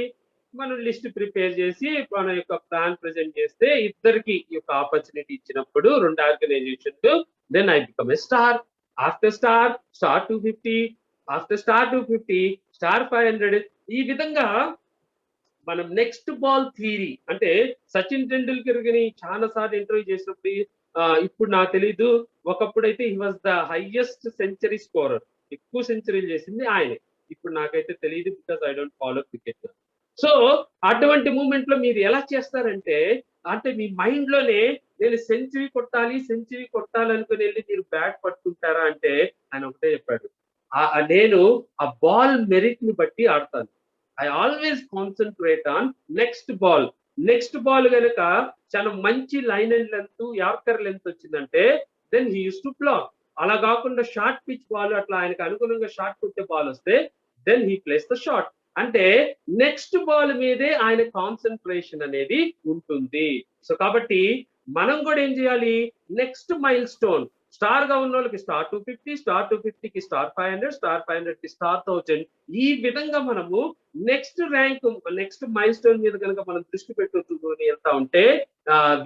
మనం లిస్ట్ ప్రిపేర్ చేసి మన యొక్క ప్లాన్ ప్రెజెంట్ చేస్తే ఇద్దరికి ఈ యొక్క ఆపర్చునిటీ ఇచ్చినప్పుడు 2 organizations then I become a star. After star 250, after star 250, star 500. ఈ విధంగా మనం నెక్స్ట్ బాల్ థియరీ అంటే సచిన్ టెండూల్కర్ ని చాలా సార్లు ఇంటర్వ్యూ చేసినప్పుడు ఇప్పుడు నాకు తెలీదు. ఒకప్పుడైతే he was the highest century scorer, ఎక్కువ సెంచరీలు చేసింది ఆయనే. ఇప్పుడు నాకైతే తెలియదు, because I don't follow cricket. So అటువంటి మూమెంట్ లో మీరు ఎలా చేస్తారంటే, అంటే మీ మైండ్ లోనే నేను సెంచరీ కొట్టాలి అనుకుని వెళ్ళి మీరు బ్యాట్ పట్టుకుంటారా అంటే, ఆయన ఒకటే చెప్పాడు, నేను ఆ బాల్ మెరిట్ ని బట్టి ఆడతాను. I always concentrate on next ball గనక చాలా మంచి line and length, yorker length వచ్చిందంటే then he use to block. అలా కాకుండా షార్ట్ పిచ్ బాల్, అట్లా ఆయనకు అనుగుణంగా షార్ట్ కొట్టే బాల్ వస్తే then he plays the shot. అంటే నెక్స్ట్ బాల్ మీదే ఆయన కాన్సన్ట్రేషన్ అనేది ఉంటుంది. సో కాబట్టి మనం కూడా ఏం చేయాలి, నెక్స్ట్ మైల్ స్టోన్, స్టార్ గా ఉన్న వాళ్ళకి స్టార్ 250, స్టార్ 250 కి స్టార్ 500, స్టార్ 500 కి స్టార్ 1000. ఈ విధంగా మనము next rank, next milestone మీద కనుక మనం దృష్టి పెట్టుకుని వెళ్తా ఉంటే,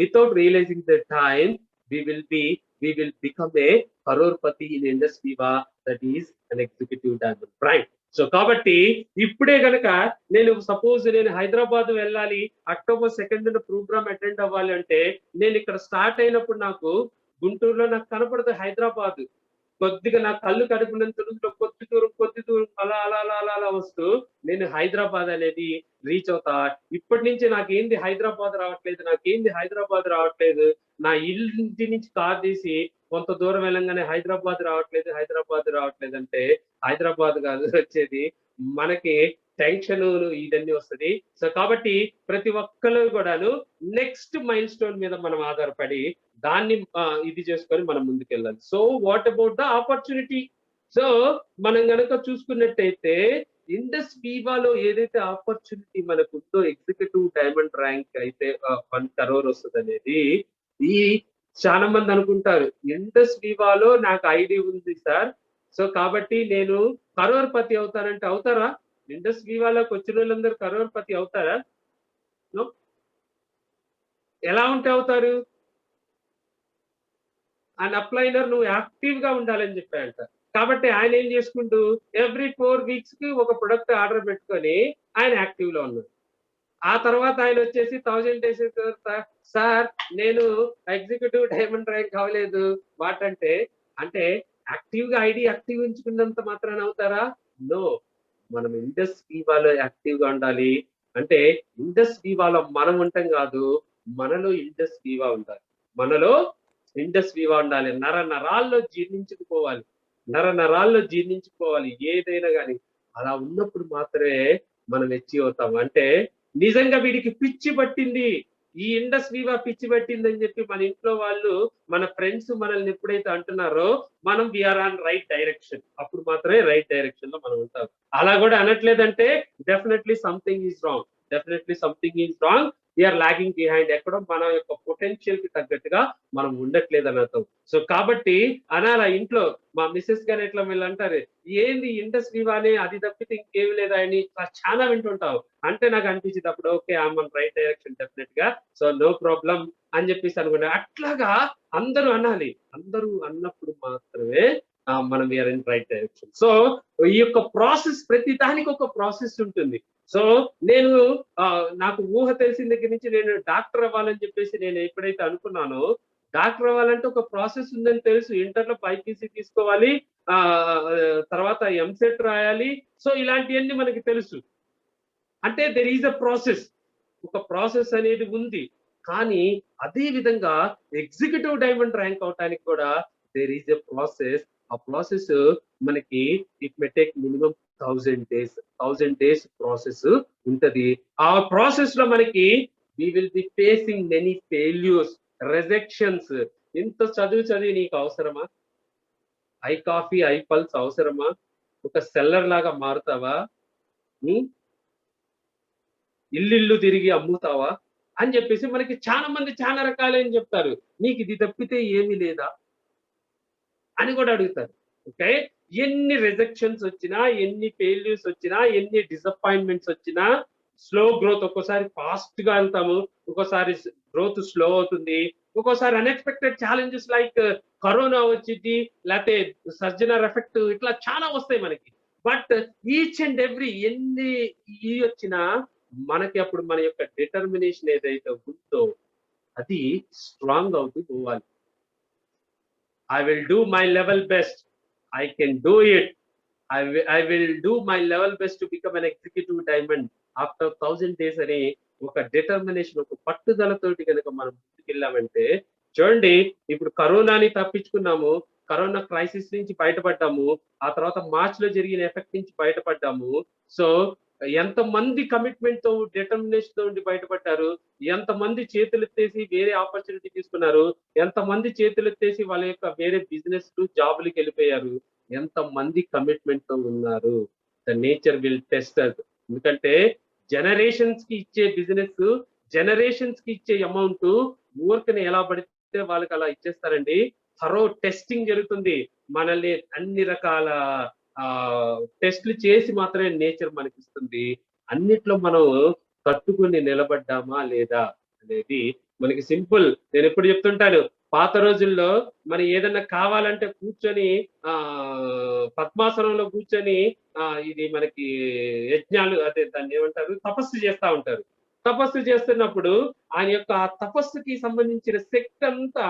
without realizing the time we will become a crorepati in Indus Viva, that is an executive diamond rank. So కాబట్టి ఇప్పుడే గనక నేను హైదరాబాద్ వెళ్ళాలి, అక్టోబర్ 2nd ప్రోగ్రామ్ అటెండ్ అవ్వాలి అంటే, నేను ఇక్కడ స్టార్ట్ అయినప్పుడు నాకు గుంటూరులో నాకు కనపడదు హైదరాబాద్. కొద్దిగా నా కళ్ళు కడుపునంత కొద్ది దూరం అలా వస్తూ నేను హైదరాబాద్ అనేది రీచ్ అవుతా. ఇప్పటి నుంచి నాకేంది హైదరాబాద్ రావట్లేదు, నా ఇంటి నుంచి కార్ తీసి కొంత దూరం వెళ్ళంగానే హైదరాబాద్ రావట్లేదు అంటే, హైదరాబాద్ కాదు వచ్చేది, మనకి టెన్షన్ ఇదన్నీ వస్తుంది. సో కాబట్టి ప్రతి ఒక్కరు కూడాను నెక్స్ట్ మైల్ స్టోన్ మీద మనం ఆధారపడి దాన్ని ఇది చేసుకొని మనం ముందుకెళ్ళాలి. So what about the opportunity? So మనం గనక చూసుకున్నట్టయితే ఇండస్ వివాలో ఏదైతే ఆపర్చునిటీ మనకు ఉందో, ఎగ్జిక్యూటివ్ డైమండ్ ర్యాంక్ అయితే 1 crore వస్తుంది అనేది, ఈ చాలా మంది అనుకుంటారు ఇండస్ వివాలో నాకు ఐడి ఉంది సార్, సో కాబట్టి నేను కరోర్పతి అవుతానంటే అవుతారా? ఇండస్ వివాలోకి వచ్చిన వాళ్ళందరూ కరోర్పతి అవుతారా? ఎలా ఉంటే అవుతారు? అండ్ అప్లైనర్ నువ్వు యాక్టివ్ గా ఉండాలని చెప్పాయంట. కాబట్టి ఆయన ఏం చేసుకుంటూ ఎవ్రీ 4 weeks కి ఒక ప్రొడక్ట్ ఆర్డర్ పెట్టుకొని ఆయన యాక్టివ్ లో ఉన్నాడు. ఆ తర్వాత ఆయన వచ్చేసి 1000 days సార్ నేను ఎగ్జిక్యూటివ్ డైమండ్ ర్యాంక్ అవ్వలేదు వాటంటే, అంటే యాక్టివ్ గా ఐడి యాక్టివ్ ఉంచుకున్నంత మాత్రాన అవుతారా? నో. మనం ఇండస్ వివాలో యాక్టివ్ గా ఉండాలి. అంటే ఇండస్ వివాలో మనం ఉంటాం కాదు, మనలో ఇండస్ వివా ఉండాలి. నరాల్లో జీర్ణించుకోవాలి ఏదైనా కానీ. అలా ఉన్నప్పుడు మాత్రమే మనం అచీవ్ అవుతాం. అంటే నిజంగా వీడికి పిచ్చి పట్టింది, ఈ ఇండస్ వివా పిచ్చి పట్టింది అని చెప్పి మన ఇంట్లో వాళ్ళు, మన ఫ్రెండ్స్ మనల్ని ఎప్పుడైతే అంటున్నారో, మనం వీఆర్ ఆన్ రైట్ డైరెక్షన్, అప్పుడు మాత్రమే రైట్ డైరెక్షన్ లో మనం ఉంటాం. అలా కూడా అనట్లేదంటే definitely something is wrong, we are lagging behind. ఎక్కడో మన యొక్క పొటెన్షియల్ కి తగ్గట్టుగా మనం ఉండట్లేదు అని అర్థం. సో కాబట్టి అనాల ఇంట్లో మా మిస్సెస్ గారు ఎట్లా వీళ్ళు అంటారు, ఏంది ఇండస్ వివానే అది తప్పితే ఇంకేమి లేదా అని చాలా వింటుంటావు అంటే, నాకు అనిపించింది అప్పుడు okay I'm on right direction definite గా, సో నో ప్రాబ్లం అని చెప్పేసి అనుకుంటా. అట్లాగా అందరూ అనాలి, అందరూ అన్నప్పుడు మాత్రమే మనం we are in right direction. So ఈ యొక్క ప్రాసెస్, ప్రతి దానికి ఒక ప్రాసెస్ ఉంటుంది. సో నేను నాకు ఊహ తెలిసిన దగ్గర నుంచి నేను డాక్టర్ అవ్వాలని చెప్పేసి నేను ఎప్పుడైతే అనుకున్నానో, డాక్టర్ అవ్వాలంటే ఒక ప్రాసెస్ ఉందని తెలుసు. ఇంటర్లో బైపీసీ తీసుకోవాలి, తర్వాత ఎంసెట్ రాయాలి, సో ఇలాంటివన్నీ మనకి తెలుసు. అంటే దెర్ ఈజ్ అ ప్రాసెస్, ఒక ప్రాసెస్ అనేది ఉంది. కానీ అదే విధంగా ఎగ్జిక్యూటివ్ డైమండ్ ర్యాంక్ అవటానికి కూడా దేర్ ఈజ్ ఎ ప్రాసెస్. ఆ ప్రాసెస్ మనకి it may take minimum 1000 days process ఉంటది. ఆ ప్రాసెస్ లో మనకి we will be facing many failures, rejections. ఇంత చదివి నీకు అవసరమా? ఐ కాఫీ ఐ పల్స్ అవసరమా? ఒక సెల్లర్ లాగా మారుతావా? ఇల్లు తిరిగి అమ్ముతావా అని చెప్పేసి మనకి చాలా మంది చాలా రకాలైన చెప్తారు. నీకు ఇది తప్పితే ఏమీ లేదా అని కూడా అడుగుతారు. ఓకే, ఎన్ని రిజెక్షన్స్ వచ్చినా, ఎన్ని ఫెయిల్యూర్స్ వచ్చినా, ఎన్ని డిసప్పాయింట్మెంట్స్ వచ్చినా, స్లో గ్రోత్, ఒక్కోసారి ఫాస్ట్ గా వెళ్తాము, ఒక్కోసారి గ్రోత్ స్లో అవుతుంది, ఒక్కోసారి అన్ఎక్స్పెక్టెడ్ ఛాలెంజెస్ లైక్ కరోనా వచ్చింది, లేకపోతే సర్జనర్ ఎఫెక్ట్, ఇట్లా చాలా వస్తాయి మనకి. బట్ ఈచ్ అండ్ ఎవ్రీ ఎన్ని వచ్చినా మనకి అప్పుడు మన యొక్క డిటర్మినేషన్ ఏదైతే ఉందో అది స్ట్రాంగ్ అవుతూ పోవాలి. I will do my level best. I can do it. I will do my level best to become an executive diamond after 1000 days అని ఒక డిటర్మినేషన్, ఒక పట్టుదలతోటి కనుక మనం ముందుకెళ్ళామంటే, చూడండి ఇప్పుడు కరోనాని తప్పించుకున్నాము, కరోనా క్రైసిస్ నుంచి బయటపడ్డాము, ఆ తర్వాత మార్చ్ లో జరిగిన ఎఫెక్ట్ నుంచి బయటపడ్డాము. సో ఎంతమంది కమిట్మెంట్ తో డిటర్మినేషన్ తో ఉండి బయటపడ్డారు, ఎంతమంది చేతులెత్తేసి వేరే ఆపర్చునిటీ తీసుకున్నారు, ఎంతమంది చేతులెత్తేసి వాళ్ళ యొక్క వేరే బిజినెస్ జాబులకి వెళ్ళిపోయారు, ఎంతమంది కమిట్మెంట్ తో ఉన్నారు. The nature will test us. ఎందుకంటే జనరేషన్స్ కి ఇచ్చే బిజినెస్, జనరేషన్స్ కి ఇచ్చే అమౌంట్ ఊరికనే ఎలా పడితే వాళ్ళకి అలా ఇచ్చేస్తారండి. థరో టెస్టింగ్ జరుగుతుంది. మనల్ని అన్ని రకాల టెస్ట్లు చేసి మాత్రమే నేచర్ మనకి ఇస్తుంది. అన్నిట్లో మనం తట్టుకుని నిలబడ్డామా లేదా అనేది మనకి సింపుల్. నేను ఎప్పుడు చెప్తుంటాను, పాత రోజుల్లో మనం ఏదన్నా కావాలంటే కూర్చొని పద్మాసనంలో కూర్చొని ఇది మనకి యజ్ఞాలు, అదే దాన్ని ఏమంటారు, తపస్సు చేస్తా ఉంటారు. తపస్సు చేస్తున్నప్పుడు ఆయన యొక్క తపస్సుకి సంబంధించిన శక్తి అంతా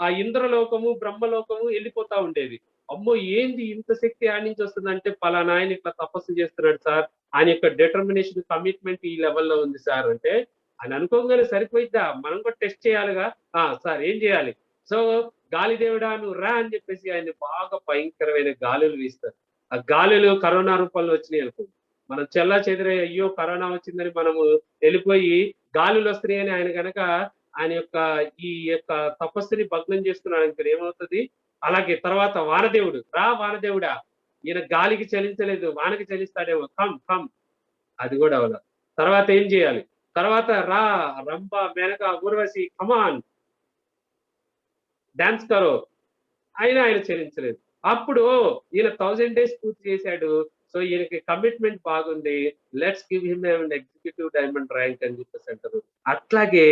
ఆ ఇంద్రలోకము, బ్రహ్మలోకము వెళ్ళిపోతా ఉండేది. అమ్మో ఏంది ఇంత శక్తి ఆడి నుంచి వస్తుందంటే, పలానా ఆయన ఇట్లా తపస్సు చేస్తున్నాడు సార్, ఆయన యొక్క డిటర్మినేషన్, కమిట్మెంట్ ఈ లెవెల్లో ఉంది సార్ అంటే, ఆయన అనుకోగానే సరిపోయిద్దా, మనం కూడా టెస్ట్ చేయాలిగా. సార్ ఏం చేయాలి? సో గాలి దేవుడా నువ్వు రా అని చెప్పేసి ఆయన బాగా భయంకరమైన గాలులు వీస్తారు. ఆ గాలులు కరోనా రూపంలో వచ్చినాయి అనుకో, మనం చెల్లా చెదిరే అయ్యో కరోనా వచ్చిందని మనము వెళ్ళిపోయి, గాలులు వస్తున్నాయని ఆయన కనుక ఆయన యొక్క ఈ యొక్క తపస్సుని భగ్నం చేస్తున్నాడు అనుకో, ఏమవుతుంది? అలాగే తర్వాత వానదేవుడు, రా వానదేవుడా, ఈయన గాలికి చలించలేదు, వానకి చలిస్తాడేమో, కమ్ కమ్, అది కూడా అవల. తర్వాత ఏం చేయాలి? తర్వాత రా రంభ, మేనక, ఊర్వశి, కమాన్ డాన్స్ కరో, ఆయన చెల్లించలేదు. అప్పుడు ఈయన 1000 days పూర్తి చేశాడు. సో ఈయనకి కమిట్మెంట్ బాగుంది, let's give him executive diamond rank అని చెప్పేసి అంటారు. అట్లాగే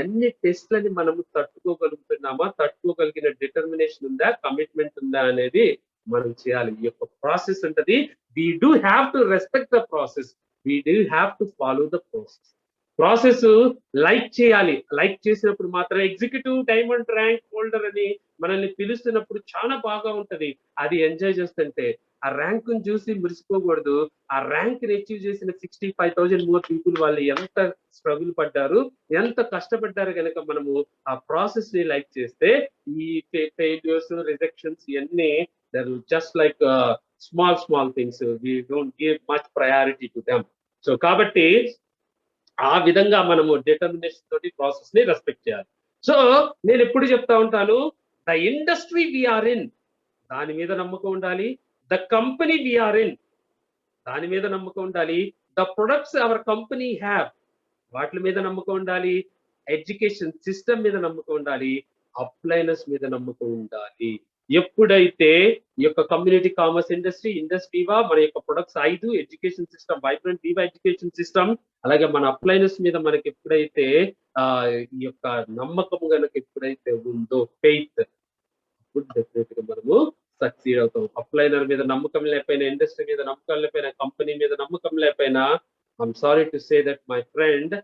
ఎన్ని టెస్ట్లని మనము తట్టుకోగలుగుతున్నామా, తట్టుకోగలిగిన డిటర్మినేషన్ ఉందా, కమిట్మెంట్ ఉందా అనేది మనం చేయాలి. ఈ యొక్క ప్రాసెస్ ఉంటది. We do have to respect the process, we do have to follow the process. Process like చేయాలి. లైక్ చేసినప్పుడు మాత్రం ఎగ్జిక్యూటివ్ డైమండ్ ర్యాంక్ హోల్డర్ అని మనల్ని పిలుస్తున్నప్పుడు చాలా బాగా ఉంటది. అది ఎంజాయ్ చేస్తుంటే ఆ ర్యాంక్ ని చూసి మురిసిపోకూడదు. ఆ ర్యాంక్ ని అచీవ్ చేసిన 65,000 మోర్ పీపుల్ వాళ్ళు ఎంత స్ట్రగుల్ పడ్డారు, ఎంత కష్టపడ్డారు కనుక మనము ఆ ప్రాసెస్ ని లైక్ చేస్తే, ఈ ఫెయిల్యూర్స్, రిజెక్షన్స్ ఇవన్నీ just like small things. We don't give much priority to them. So కాబట్టి ఆ విధంగా మనము డిటర్మినేషన్ తోటి ప్రాసెస్ ని రెస్పెక్ట్ చేయాలి. సో నేను ఎప్పుడు చెప్తా ఉంటాను, ద ఇండస్ట్రీ వీఆర్ ఇన్, దాని మీద నమ్మకం ఉండాలి. ద కంపెనీ వీఆర్ ఇన్, దాని మీద నమ్మకం ఉండాలి. The products our company have, వాటి మీద నమ్మకం ఉండాలి. ఎడ్యుకేషన్ సిస్టమ్ మీద నమ్మకం ఉండాలి. అప్లైనర్స్ మీద నమ్మకం ఉండాలి. ఎప్పుడైతే ఈ యొక్క కమ్యూనిటీ కామర్స్ ఇండస్ట్రీవా, మన యొక్క products 5, education system, vibrant వీవా education system, అలాగే మన అప్లైనర్స్ మీద మనకి ఎప్పుడైతే ఈ యొక్క నమ్మకం కనుక ఎప్పుడైతే ఉందో, ఫెయిత్, అప్పుడు డెఫినెట్ గా మనము సక్సీడ్ అవుతాం. అప్లైనర్ మీద నమ్మకం లేకపోయినా, ఇండస్ట్రీ మీద నమ్మకం లేకపోయినా, కంపెనీ మీద నమ్మకం లేకపోయినా, I'm sorry to say that my friend,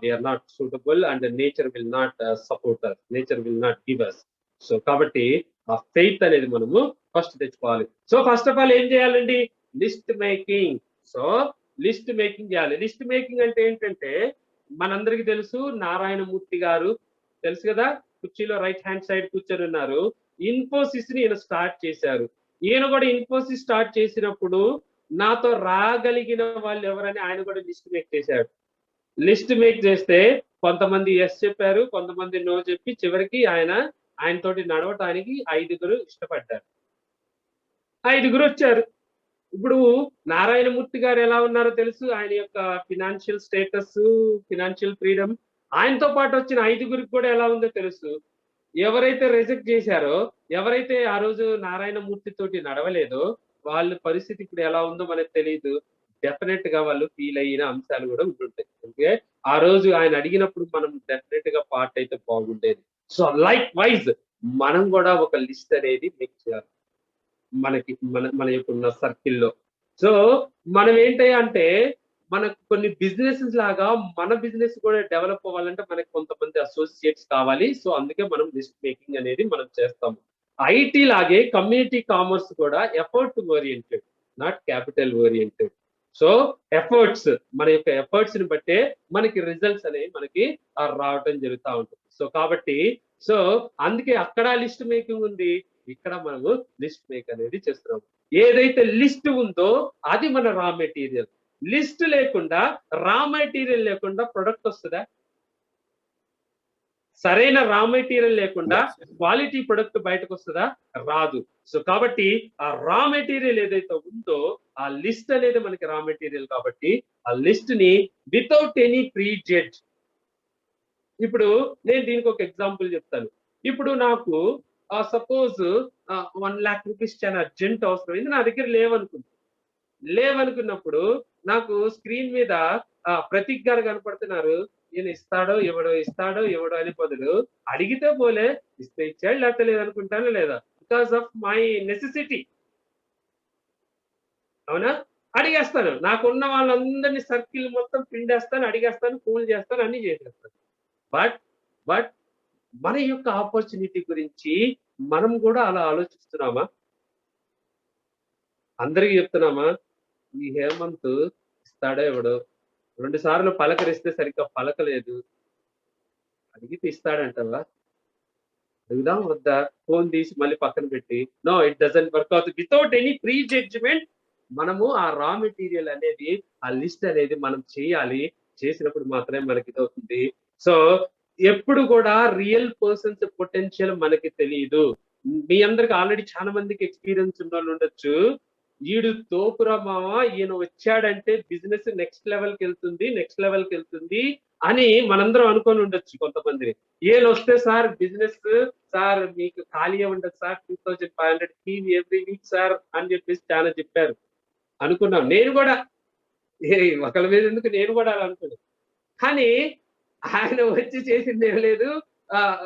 we are not suitable and nature will not support us, nature will not give us. So కాబట్టి ఆ ఫెయిత్ అనేది మనము ఫస్ట్ తెచ్చుకోవాలి. సో ఫస్ట్ ఆఫ్ ఆల్ ఏం చేయాలండి? List making. So list making చేయాలి. List making అంటే ఏంటంటే, మనందరికి తెలుసు నారాయణమూర్తి గారు తెలుసు కదా, కుర్చీలో రైట్ హ్యాండ్ సైడ్ కూర్చొని ఉన్నారు. ఇన్ఫోసిస్ ని ఈయన స్టార్ట్ చేశారు. ఈయన కూడా ఇన్ఫోసిస్ స్టార్ట్ చేసినప్పుడు నాతో రాగలిగిన వాళ్ళు ఎవరని ఆయన కూడా లిస్ట్ మేక్ చేశాడు. లిస్ట్ మేక్ చేస్తే కొంతమంది ఎస్ చెప్పారు, కొంతమంది నో చెప్పి చివరికి ఆయనతోటి నడవటానికి 5గురు ఇష్టపడ్డారు. 5గురు వచ్చారు. ఇప్పుడు నారాయణమూర్తి గారు ఎలా ఉన్నారో తెలుసు, ఆయన యొక్క ఫినాన్షియల్ స్టేటస్, ఫినాన్షియల్ ఫ్రీడమ్. ఆయనతో పాటు వచ్చిన 5గురికి కూడా ఎలా ఉందో తెలుసు. ఎవరైతే రిజెక్ట్ చేశారో, ఎవరైతే ఆ రోజు నారాయణమూర్తి తోటి నడవలేదో, వాళ్ళ పరిస్థితి ఇప్పుడు ఎలా ఉందో మనకు తెలియదు. డెఫినెట్ గా వాళ్ళు ఫీల్ అయిన అంశాలు కూడా ఉంటుంటాయి. ఓకే, ఆ రోజు ఆయన అడిగినప్పుడు మనం డెఫినెట్ గా పార్ట్ అయితే బాగుండేది. సో లైక్ వైజ్ మనం కూడా ఒక లిస్ట్ అనేది మేక్ చేయాలి మనకి, మన యొక్క ఉన్న సర్కిల్లో. సో మనం ఏంటంటే, మనకు కొన్ని బిజినెసెస్ లాగా మన బిజినెస్ కూడా డెవలప్ అవ్వాలంటే మనకి కొంతమంది అసోసియేట్స్ కావాలి. సో అందుకే మనం లిస్ట్ మేకింగ్ అనేది మనం చేస్తాము. ఐటీ లాగే కమ్యూనిటీ కామర్స్ కూడా effort oriented, not capital oriented. So efforts, మన యొక్క ఎఫర్ట్స్ ని బట్టే మనకి రిజల్ట్స్ అనేవి మనకి రావటం జరుగుతూ ఉంటుంది. సో కాబట్టి సో అందుకే అక్కడ లిస్ట్ మేకింగ్ ఉంది, ఇక్కడ మనము లిస్ట్ మేక్ అనేది చేస్తున్నాం. ఏదైతే లిస్ట్ ఉందో అది మన రా మెటీరియల్. లిస్ట్ లేకుండా, రా మెటీరియల్ లేకుండా ప్రొడక్ట్ వస్తుందా? సరైన రా మెటీరియల్ లేకుండా క్వాలిటీ ప్రొడక్ట్ బయటకు వస్తుందా? రాదు. సో కాబట్టి ఆ రా మెటీరియల్ ఏదైతే ఉందో ఆ లిస్ట్ అనేది మనకి రా మెటీరియల్. కాబట్టి ఆ లిస్ట్ ని వితౌట్ ఎనీ ప్రీ జడ్జ్, ఇప్పుడు నేను దీనికి ఒక ఎగ్జాంపుల్ చెప్తాను. ఇప్పుడు నాకు సపోజ్ 1 lakh రూపీస్ చాలా అర్జెంట్ అవసరం, ఇది నా దగ్గర లేవనుకున్నప్పుడు నాకు స్క్రీన్ మీద ప్రతీక్ గారు కనపడుతున్నారు. ఈయన ఇస్తాడో ఎవడో అని బదులు అడిగితే పోలే, ఇస్తే ఇచ్చాడు లేకపోతే లేదనుకుంటాను, లేదా బికాస్ ఆఫ్ మై నెసెసిటీ. అవునా? అడిగేస్తాను. నాకున్న వాళ్ళందరినీ సర్కిల్ మొత్తం పిండేస్తాను, అడిగేస్తాను, ఫోన్ చేస్తాను, అన్ని చేసేస్తాను. బట్ మన యొక్క ఆపర్చునిటీ గురించి మనం కూడా అలా ఆలోచిస్తున్నామా? అందరికీ చెప్తున్నామా ఈ హేమంత్ ఇస్తాడో ఎవడో, 2 సార్లు పలకరిస్తే సరిగ్గా పలకలేదు, అడిగితే ఇస్తాడంటవా? అడుగుదాం వద్దా? ఫోన్ తీసి మళ్ళీ పక్కన పెట్టి no it doesn't work out. Without any prejudgment మనము ఆ రా మెటీరియల్ అనేది, ఆ లిస్ట్ అనేది మనం చేయాలి. చేసినప్పుడు మాత్రమే మనకి ఇదవుతుంది. సో ఎప్పుడు కూడా రియల్ పర్సన్స్ పొటెన్షియల్ మనకి తెలియదు. మీ అందరికి ఆల్రెడీ చాలా మందికి ఎక్స్పీరియన్స్ ఉన్న వాళ్ళు ఉండొచ్చు. ఈడు తోపురా మామ, ఈయన వచ్చాడంటే బిజినెస్ నెక్స్ట్ లెవెల్కి వెళ్తుంది అని మనందరం అనుకొని ఉండొచ్చు కొంతమందిని. ఈయన వస్తే సార్ బిజినెస్ సార్ మీకు ఖాళీ ఉండదు sir, 2500 fees every week sir అని చెప్పేసి చాలా చెప్పారు. అనుకున్నాం, నేను కూడా ఒకళ్ళ మీద ఎందుకు, నేను కూడా అలా అనుకున్నాను. కానీ ఆయన వచ్చి చేసింది ఏం లేదు.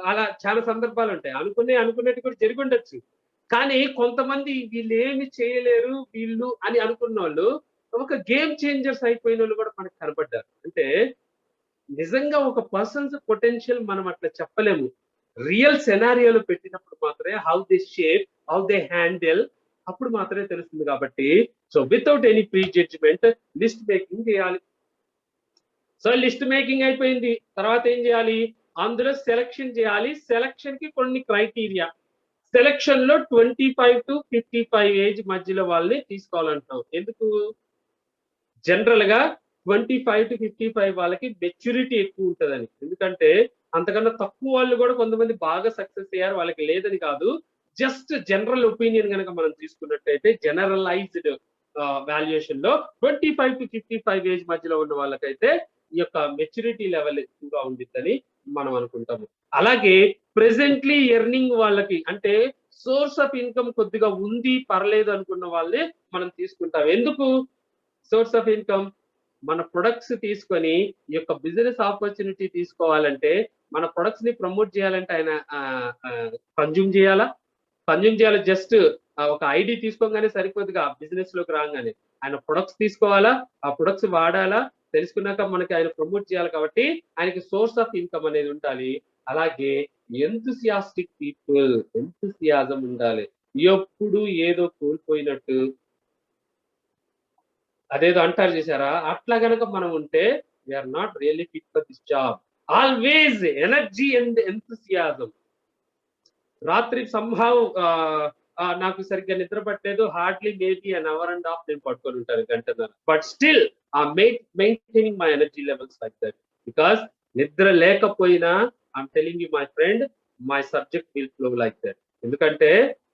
అలా చాలా సందర్భాలు ఉంటాయి. అనుకున్నట్టు కూడా జరిగి ఉండొచ్చు. కానీ కొంతమంది వీళ్ళు ఏమి చేయలేరు వీళ్ళు అని అనుకున్న వాళ్ళు ఒక గేమ్ చేంజర్స్ అయిపోయిన వాళ్ళు కూడా మనకు కనపడ్డారు. అంటే నిజంగా ఒక పర్సన్స్ పొటెన్షియల్ మనం అట్లా చెప్పలేము. రియల్ సెనారియోలో పెట్టినప్పుడు మాత్రమే how they shape, how they handle, అప్పుడు మాత్రమే తెలుస్తుంది. కాబట్టి so without any prejudgment list making చేయాలి. సో లిస్ట్ మేకింగ్ అయిపోయింది, తర్వాత ఏం చేయాలి? అందులో సెలక్షన్ చేయాలి. సెలక్షన్ కి కొన్ని క్రైటీరియా. సెలక్షన్ లో 25 to 55 ఏజ్ మధ్యలో వాళ్ళని తీసుకోవాలంటున్నాం. ఎందుకు? జనరల్ గా 25 to 55 వాళ్ళకి మెచ్యూరిటీ ఎక్కువ ఉంటుందని. ఎందుకంటే అంతకన్నా తక్కువ వాళ్ళు కూడా కొంతమంది బాగా సక్సెస్ అయ్యారు, వాళ్ళకి లేదని కాదు. జస్ట్ జనరల్ ఒపీనియన్ కనుక మనం తీసుకున్నట్టయితే జనరలైజ్డ్ వాల్యుయేషన్ లో 25 to 55 ఏజ్ మధ్యలో ఉన్న వాళ్ళకైతే ఈ యొక్క మెచ్యూరిటీ లెవెల్ ఎక్కువగా ఉండిద్దని మనం అనుకుంటాము. అలాగే ప్రెసెంట్లీ ఎర్నింగ్ వాళ్ళకి, అంటే సోర్స్ ఆఫ్ ఇన్కమ్ కొద్దిగా ఉంది పర్లేదు అనుకున్న వాళ్ళే మనం తీసుకుంటాం. ఎందుకు సోర్స్ ఆఫ్ ఇన్కమ్? మన ప్రొడక్ట్స్ తీసుకొని ఈ యొక్క బిజినెస్ ఆపర్చునిటీ తీసుకోవాలంటే, మన ప్రొడక్ట్స్ ని ప్రమోట్ చేయాలంటే ఆయన కన్జ్యూమ్ చేయాలా? జస్ట్ ఒక ఐడి తీసుకోగానే సరిపోదుగా. బిజినెస్ లోకి రాగానే ఆయన ప్రొడక్ట్స్ తీసుకోవాలా, ఆ ప్రొడక్ట్స్ వాడాలా, తెలుసుకున్నాక మనకి ఆయన ప్రమోట్ చేయాలి. కాబట్టి ఆయనకి సోర్స్ ఆఫ్ ఇన్కమ్ అనేది ఉండాలి. అలాగే ఎంతూసియాస్టిక్ పీపుల్, ఎంతూసియాజం ఉండాలి. ఎప్పుడు ఏదో కోల్పోయినట్టు అదేదో అంటారు చేశారా, అట్లా గనక మనం ఉంటే we are not really fit for this job. Always energy and enthusiasm. రాత్రి సంభావ్ నాకు సరిగ్గా నిద్ర పట్టలేదు, hardly maybe an hour and a half నేను పట్టుకొని ఉంటాను, గంటన్నర. But still maintaining my energy levels like that. Because నిద్ర లేకపోయినా I'm telling you my friend, my subject will flow like that. ఎందుకంటే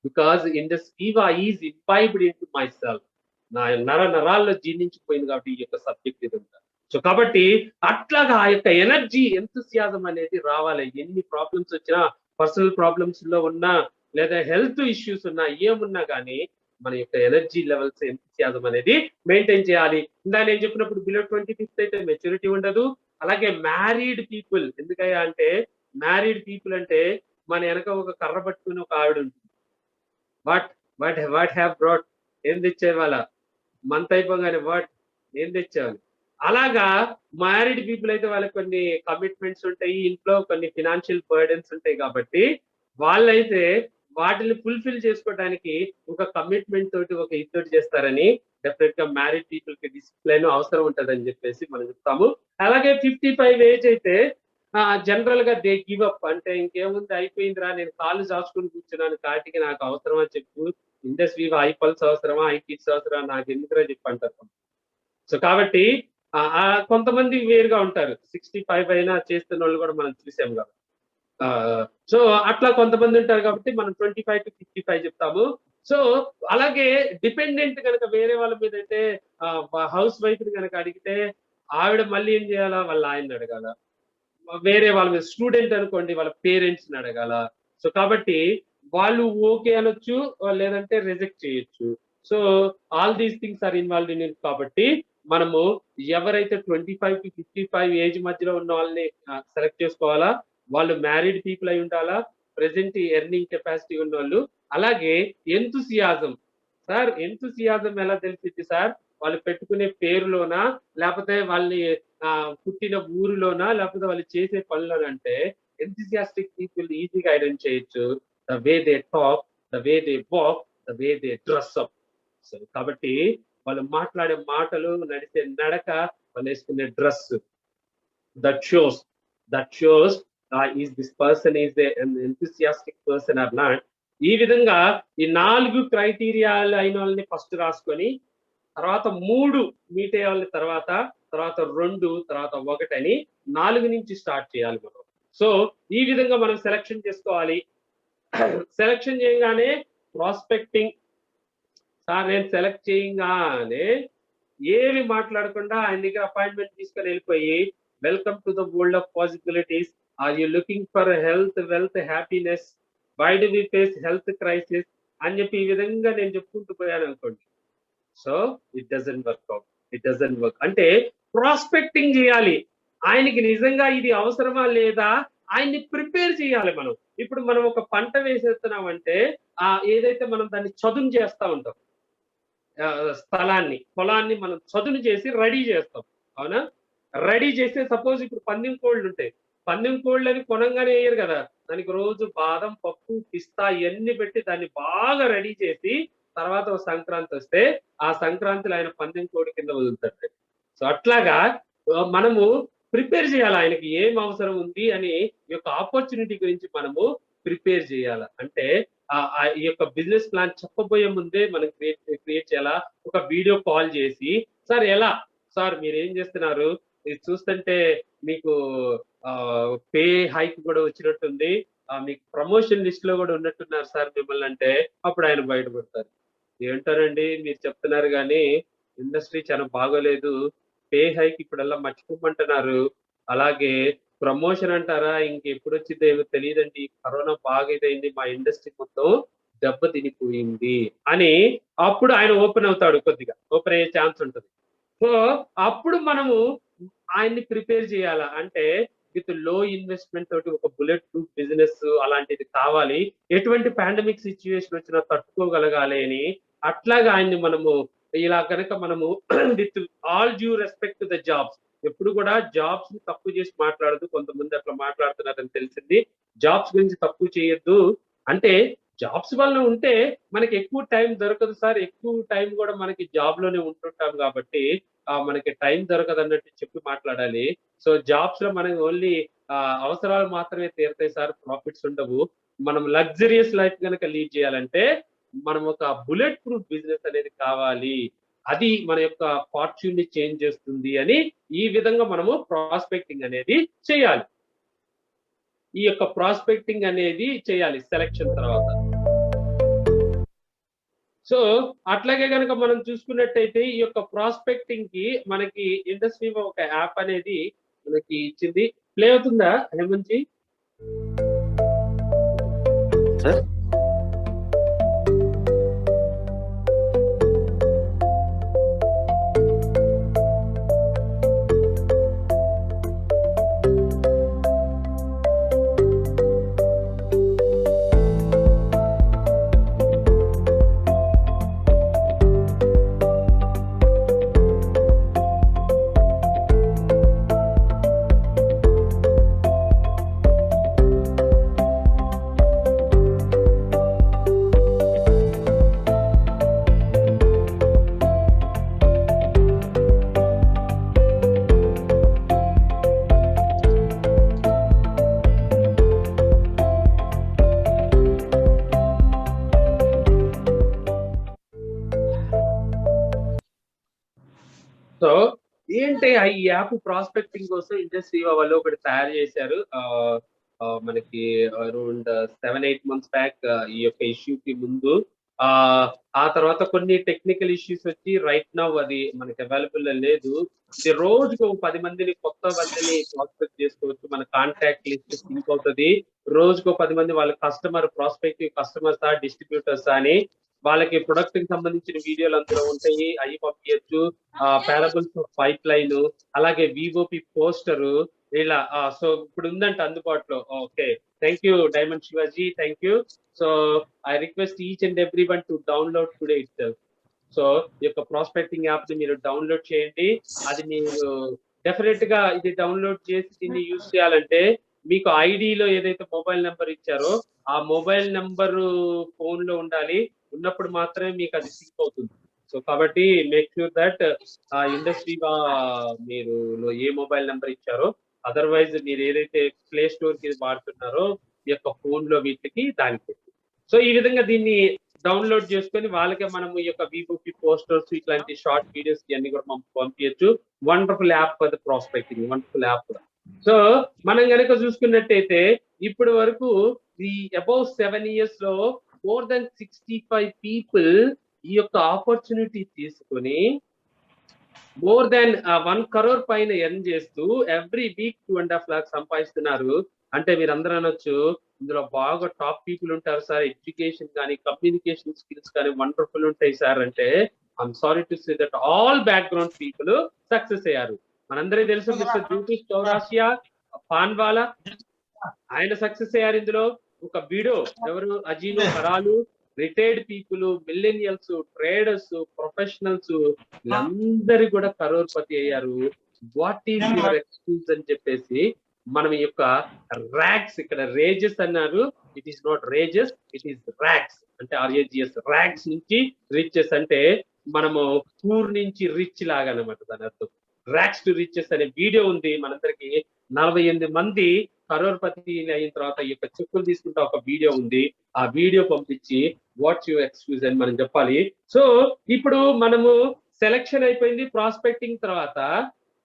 బికాస్ ఇన్ ద స్పీవా is imbibed into myself. నా నరాల్లో జీర్ణించిపోయింది కాబట్టి ఈ యొక్క సబ్జెక్ట్ ఇదంతా. సో కాబట్టి అట్లాగా ఆ యొక్క ఎనర్జీ, ఎంతూసియాజం అనేది రావాలి. ఎన్ని ప్రాబ్లమ్స్ వచ్చినా, పర్సనల్ ప్రాబ్లమ్స్ లో ఉన్నా లేదా హెల్త్ ఇష్యూస్ ఉన్నా, ఏమున్నా కానీ మన యొక్క ఎనర్జీ లెవెల్స్, ఎంతూసియాజం అనేది మెయింటైన్ చేయాలి. ఇందా నేను చెప్పినప్పుడు బిలో 25 అయితే మెచ్యూరిటీ ఉండదు. అలాగే మ్యారీడ్ పీపుల్, ఎందుకయ్యా అంటే మ్యారీడ్ పీపుల్ అంటే మన వెనక ఒక కర్ర పట్టుకుని ఒక ఆవిడ ఉంటుంది. వాట్ హ్యావ్ బ్రాట్, ఏం తెచ్చేవాళ్ళ మంత్ అయిపోగానే వాట్ ఏం తెచ్చేవాళ్ళు. అలాగా మ్యారీడ్ పీపుల్ అయితే వాళ్ళకి కొన్ని కమిట్మెంట్స్ ఉంటాయి, ఇంట్లో కొన్ని ఫినాన్షియల్ బర్డెన్స్ ఉంటాయి. కాబట్టి వాళ్ళైతే వాటిని ఫుల్ఫిల్ చేసుకోవడానికి ఒక కమిట్మెంట్ తోటి ఒక ఇద్దరు చేస్తారని డెఫినెట్ గా మ్యారీడ్ పీపుల్ కి డిసిప్లైన్ అవసరం ఉంటదని చెప్పేసి మనం చెప్తాము. అలాగే 55 ఏజ్ అయితే జనరల్ గా దే గివ్ అప్, అంటే ఇంకేముంది అయిపోయిందిరా, నేను కాళ్ళు చాచుకుని కూర్చున్నాను కాటికి, నాకు అవసరమా చెప్పు, ఇండస్ట్రీ ఐ పల్స్ అవసరమా, ఐ కిడ్స్ అవసరమా, నాకు ఎందుకురా చెప్పి అంటారు. సో కాబట్టి కొంతమంది వేరుగా ఉంటారు, 65 అయినా చేస్తున్న వాళ్ళు కూడా మనం చూసాం కాబట్టి. సో అట్లా కొంతమంది ఉంటారు కాబట్టి మనం 25 to 55 చెప్తాము. సో అలాగే డిపెండెంట్ కనుక వేరే వాళ్ళ మీద అయితే హౌస్ వైఫ్ ని కనుక అడిగితే ఆవిడ మళ్ళీ ఏం చేయాలా, వాళ్ళ ఆయన్ని అడగాల. వేరే వాళ్ళ మీద స్టూడెంట్ అనుకోండి, వాళ్ళ పేరెంట్స్ ని అడగాల. సో కాబట్టి వాళ్ళు ఓకే అనొచ్చు, లేదంటే రిజెక్ట్ చేయొచ్చు. So all these things are involved in it. కాబట్టి మనము ఎవరైతే 25 to 55 ఏజ్ మధ్యలో ఉన్న వాళ్ళని సెలెక్ట్ చేసుకోవాలా, వాళ్ళు మ్యారీడ్ పీపుల్ అయి ఉండాలా, ప్రెసెంట్ ఎర్నింగ్ కెపాసిటీ ఉన్న వాళ్ళు, అలాగే ఎంతుసియాజం. సార్ ఎంతుసియాజం ఎలా తెలిసింది సార్, వాళ్ళు పెట్టుకునే పేరులోనా, లేకపోతే వాళ్ళని పుట్టిన ఊరిలోనా, లేకపోతే వాళ్ళు చేసే పనులోనంటే ఎంతూసియాస్టిక్ పీపుల్ ఈజీగా ఐడెంటిఫై చేయొచ్చు. The way they talk, the way they walk, the way they dress up. So కాబట్టి వాళ్ళు మాట్లాడే మాటలు, నడిచే నడక, వాళ్ళు వేసుకునే dress, that shows is this person is an enthusiastic person or not. ఈ విధంగా ఈ 4 క్రైటీరియాలు అయిన వాళ్ళని ఫస్ట్ రాసుకొని, తర్వాత 3 మీట్ అయ్యే వాళ్ళని తర్వాత 2, తర్వాత 1 అని 4 నుంచి స్టార్ట్ చేయాలి మనం. సో ఈ విధంగా మనం సెలక్షన్ చేసుకోవాలి. సెలక్షన్ చేయగానే ప్రాస్పెక్టింగ్. సార్ నేను సెలెక్ట్ చేయగానే ఏమి మాట్లాడకుండా ఆయన దగ్గర అపాయింట్మెంట్ తీసుకొని వెళ్ళిపోయి, welcome to the world of possibilities, are you looking for health, wealth, happiness, why do we face health crisis అని చెప్పి ఈ విధంగా నేను చెప్పుకుంటూ పోయాను అనుకోండి. So it doesn't work. అంటే ప్రాస్పెక్టింగ్ చేయాలి. ఆయనకి నిజంగా ఇది అవసరమా లేదా ఆయన్ని ప్రిపేర్ చేయాలి మనం. ఇప్పుడు మనం ఒక పంట వేసేస్తున్నాం అంటే ఏదైతే మనం దాన్ని చదును చేస్తా ఉంటాం, పొలాన్ని మనం చదును చేసి రెడీ చేస్తాం, అవునా? రెడీ చేస్తే సపోజ్ ఇప్పుడు పందెం కోళ్ళు ఉంటాయి, పందెం కోళ్ళు అని కొనంగానే వేయరు కదా, దానికి రోజు బాదం పప్పు పిస్తా ఇవన్నీ పెట్టి దాన్ని బాగా రెడీ చేసి తర్వాత ఒక సంక్రాంతి వస్తే ఆ సంక్రాంతిలో ఆయన పందెం కోడి కింద వదులుతాడు. సో అట్లాగా మనము ప్రిపేర్ చేయాలి, ఆయనకి ఏం అవసరం ఉంది అని ఈ యొక్క ఆపర్చునిటీ గురించి మనము ప్రిపేర్ చేయాలి. అంటే ఈ యొక్క బిజినెస్ ప్లాన్ చెప్పబోయే ముందే మనం క్రియేట్ చేయాలా. ఒక వీడియో కాల్ చేసి, సార్ ఎలా సార్ మీరు ఏం చేస్తున్నారు, ఇది చూస్తుంటే మీకు పే హైక్ కూడా వచ్చినట్టుంది, మీకు ప్రమోషన్ లిస్ట్ లో కూడా ఉన్నట్టున్నారు సార్ మిమ్మల్ని అంటే, అప్పుడు ఆయన బయటపడతారు. ఏంటారండి మీరు చెప్తున్నారు కానీ ఇండస్ట్రీ చాలా బాగోలేదు, పే హైక్ ఇప్పుడల్లా మర్చిపోమంటున్నారు, అలాగే ప్రమోషన్ అంటారా ఇంకెప్పుడు వచ్చిందో ఏమో తెలియదండి, కరోనా బాగా ఇదైంది, మా ఇండస్ట్రీ మొత్తం దెబ్బ తినిపోయింది అని అప్పుడు ఆయన ఓపెన్ అవుతాడు, కొద్దిగా ఓపెన్ అయ్యే ఛాన్స్ ఉంటుంది. సో అప్పుడు మనము ఆయన్ని ప్రిపేర్ చేయాలా, అంటే విత్ లో ఇన్వెస్ట్మెంట్ తోటి ఒక బుల్లెట్ ప్రూఫ్ బిజినెస్ అలాంటిది కావాలి, ఎటువంటి పాండమిక్ సిచ్యువేషన్ వచ్చినా తట్టుకోగలగాలి అని. అట్లాగా ఆయన్ని మనము ఇలా కనుక మనము with all due respect to the jobs, ఎప్పుడు కూడా జాబ్స్ ని తక్కువ చేసి మాట్లాడదు. కొంతమంది అట్లా మాట్లాడుతున్నారని తెలిసింది. జాబ్స్ గురించి తక్కువ చేయొద్దు. అంటే జాబ్స్ వల్ల ఉంటే మనకి ఎక్కువ టైం దొరకదు సార్, ఎక్కువ టైం కూడా మనకి జాబ్ లోనే ఉంటుంటాం కాబట్టి మనకి టైం దొరకదు అన్నట్టు చెప్పి మాట్లాడాలి. సో జాబ్స్ లో మనకి ఓన్లీ అవసరాలు మాత్రమే తీరుతాయి సార్, ప్రాఫిట్స్ ఉండవు. మనం లగ్జరియస్ లైఫ్ కనుక లీడ్ చేయాలంటే మనం ఒక బుల్లెట్ ప్రూఫ్ బిజినెస్ అనేది కావాలి, అది మన యొక్క ఫార్చ్యూన్ ని చేంజ్ చేస్తుంది అని ఈ విధంగా మనము ప్రాస్పెక్టింగ్ అనేది చేయాలి. ఈ యొక్క ప్రాస్పెక్టింగ్ అనేది చేయాలి సెలక్షన్ తర్వాత. సో అట్లాగే కనుక మనం చూసుకున్నట్టయితే ఈ యొక్క ప్రాస్పెక్టింగ్ కి మనకి ఇండస్ట్రీ ఒక యాప్ అనేది మనకి ఇచ్చింది. ప్లే అవుతుందా హేమంత్? సో ఏంటి ఈ యాప్ ప్రాస్పెక్టింగ్ కోసం ఇండస్ట్రీ వాళ్ళు ఒకటి తయారు చేశారు. మనకి అరౌండ్ 7-8 months బ్యాక్ ఈ యొక్క ఇష్యూకి ముందు. ఆ తర్వాత కొన్ని టెక్నికల్ ఇష్యూస్ వచ్చి రైట్ నౌ అది మనకి అవైలబుల్ లేదు. రోజుకు 10 మందిని కొత్త మందిని ప్రాస్పెక్ట్ చేసుకోవచ్చు. మన కాంటాక్ట్ లిస్ట్ సింక్ అవుతుంది. రోజుకు 10 మంది వాళ్ళ ప్రాస్పెక్టివ్ కస్టమర్స్ డిస్ట్రిబ్యూటర్స్ అని వాళ్ళకి ప్రొడక్ట్ కి సంబంధించిన వీడియోలు అందులో ఉంటాయి, అవి పంపించచ్చు. పారబుల్స్ ఆఫ్ పైప్ లైన్, అలాగే వివోపి పోస్టర్ ఇలా. సో ఇప్పుడు ఉందంట అందుబాటులో. Okay, thank you diamond Shivaji, thank you. So I request each and every one to download today itself. So ఈ యొక్క ప్రాస్పెక్టింగ్ యాప్ ని మీరు డౌన్లోడ్ చేయండి. అది మీరు డెఫినెట్ గా ఇది డౌన్లోడ్ చేసి దీన్ని యూజ్ చేయాలంటే మీకు ఐడిలో ఏదైతే మొబైల్ నెంబర్ ఇచ్చారో ఆ మొబైల్ నెంబర్ ఫోన్ లో ఉండాలి. ఉన్నప్పుడు మాత్రమే మీకు అది సింక్ అవుతుంది. సో కాబట్టి మేక్ ష్యూర్ దట్ ఆ ఇండస్ట్రీ మీరు ఏ మొబైల్ నెంబర్ ఇచ్చారో, అదర్వైజ్ మీరు ఏదైతే ప్లే స్టోర్ కి వాడుతున్నారో ఈ యొక్క ఫోన్ లో వీటికి దానికి. సో ఈ విధంగా దీన్ని డౌన్లోడ్ చేసుకొని వాళ్ళకే మనం ఈ యొక్క వివోపి పోస్టర్స్ ఇట్లాంటి షార్ట్ వీడియోస్ ఇవన్నీ కూడా మనం పంపించచ్చు. Wonderful app for the prospecting, wonderful app. So మనం కనుక చూసుకున్నట్టయితే ఇప్పటి వరకు ఈ అబౌవ్ 7 years లో more than 65 people ఈ యొక్క ఆపర్చునిటీ తీసుకొని మోర్ దాన్ 1 crore పైన ఎర్న్ చేస్తూ ఎవ్రీ వీక్ 2.5 lakhs సంపాదిస్తున్నారు. అంటే మీరు అందరూ అనొచ్చు ఇందులో బాగా టాప్ పీపుల్ ఉంటారు సార్, ఎడ్యుకేషన్ కానీ కమ్యూనికేషన్ స్కిల్స్ కానీ వండర్ఫుల్ ఉంటాయి సార్ అంటే, I'm sorry to say that all background people success అయ్యారు. మనందరికీ తెలుసు మిస్టర్ జ్యోతిష్ చౌరాసియా పాన్వాలా, ఆయన సక్సెస్ అయ్యారు. ఇందులో ఒక వీడియో ఎవరు అజీనో కరాలు, retired people, millennials, traders, professionals వీళ్ళందరూ కూడా కరోర్పతి అయ్యారు. వాట్ ఈస్ యువర్ ఎక్స్క్యూజ్ అని చెప్పేసి మనం ఈ యొక్క ర్యాక్స్, ఇక్కడ రేజెస్ అన్నారు, it is not raises, it is racks అంటే RAGS, ర్యాక్స్ నుంచి రిచెస్ అంటే మనము పూర్ నుంచి రిచ్ లాగా అనమాట దాని అర్థం. ర్యాక్స్ టు రిచెస్ అనే వీడియో ఉంది మనందరికి. 48 మంది కరోర్పతి అయిన తర్వాత ఈ యొక్క చెక్కులు తీసుకుంటా ఒక వీడియో ఉంది. ఆ వీడియో పంపించి వాట్స్ యువర్ ఎక్స్క్యూజ్ అని మనం చెప్పాలి. సో ఇప్పుడు మనము సెలక్షన్ అయిపోయింది. ప్రాస్పెక్టింగ్ తర్వాత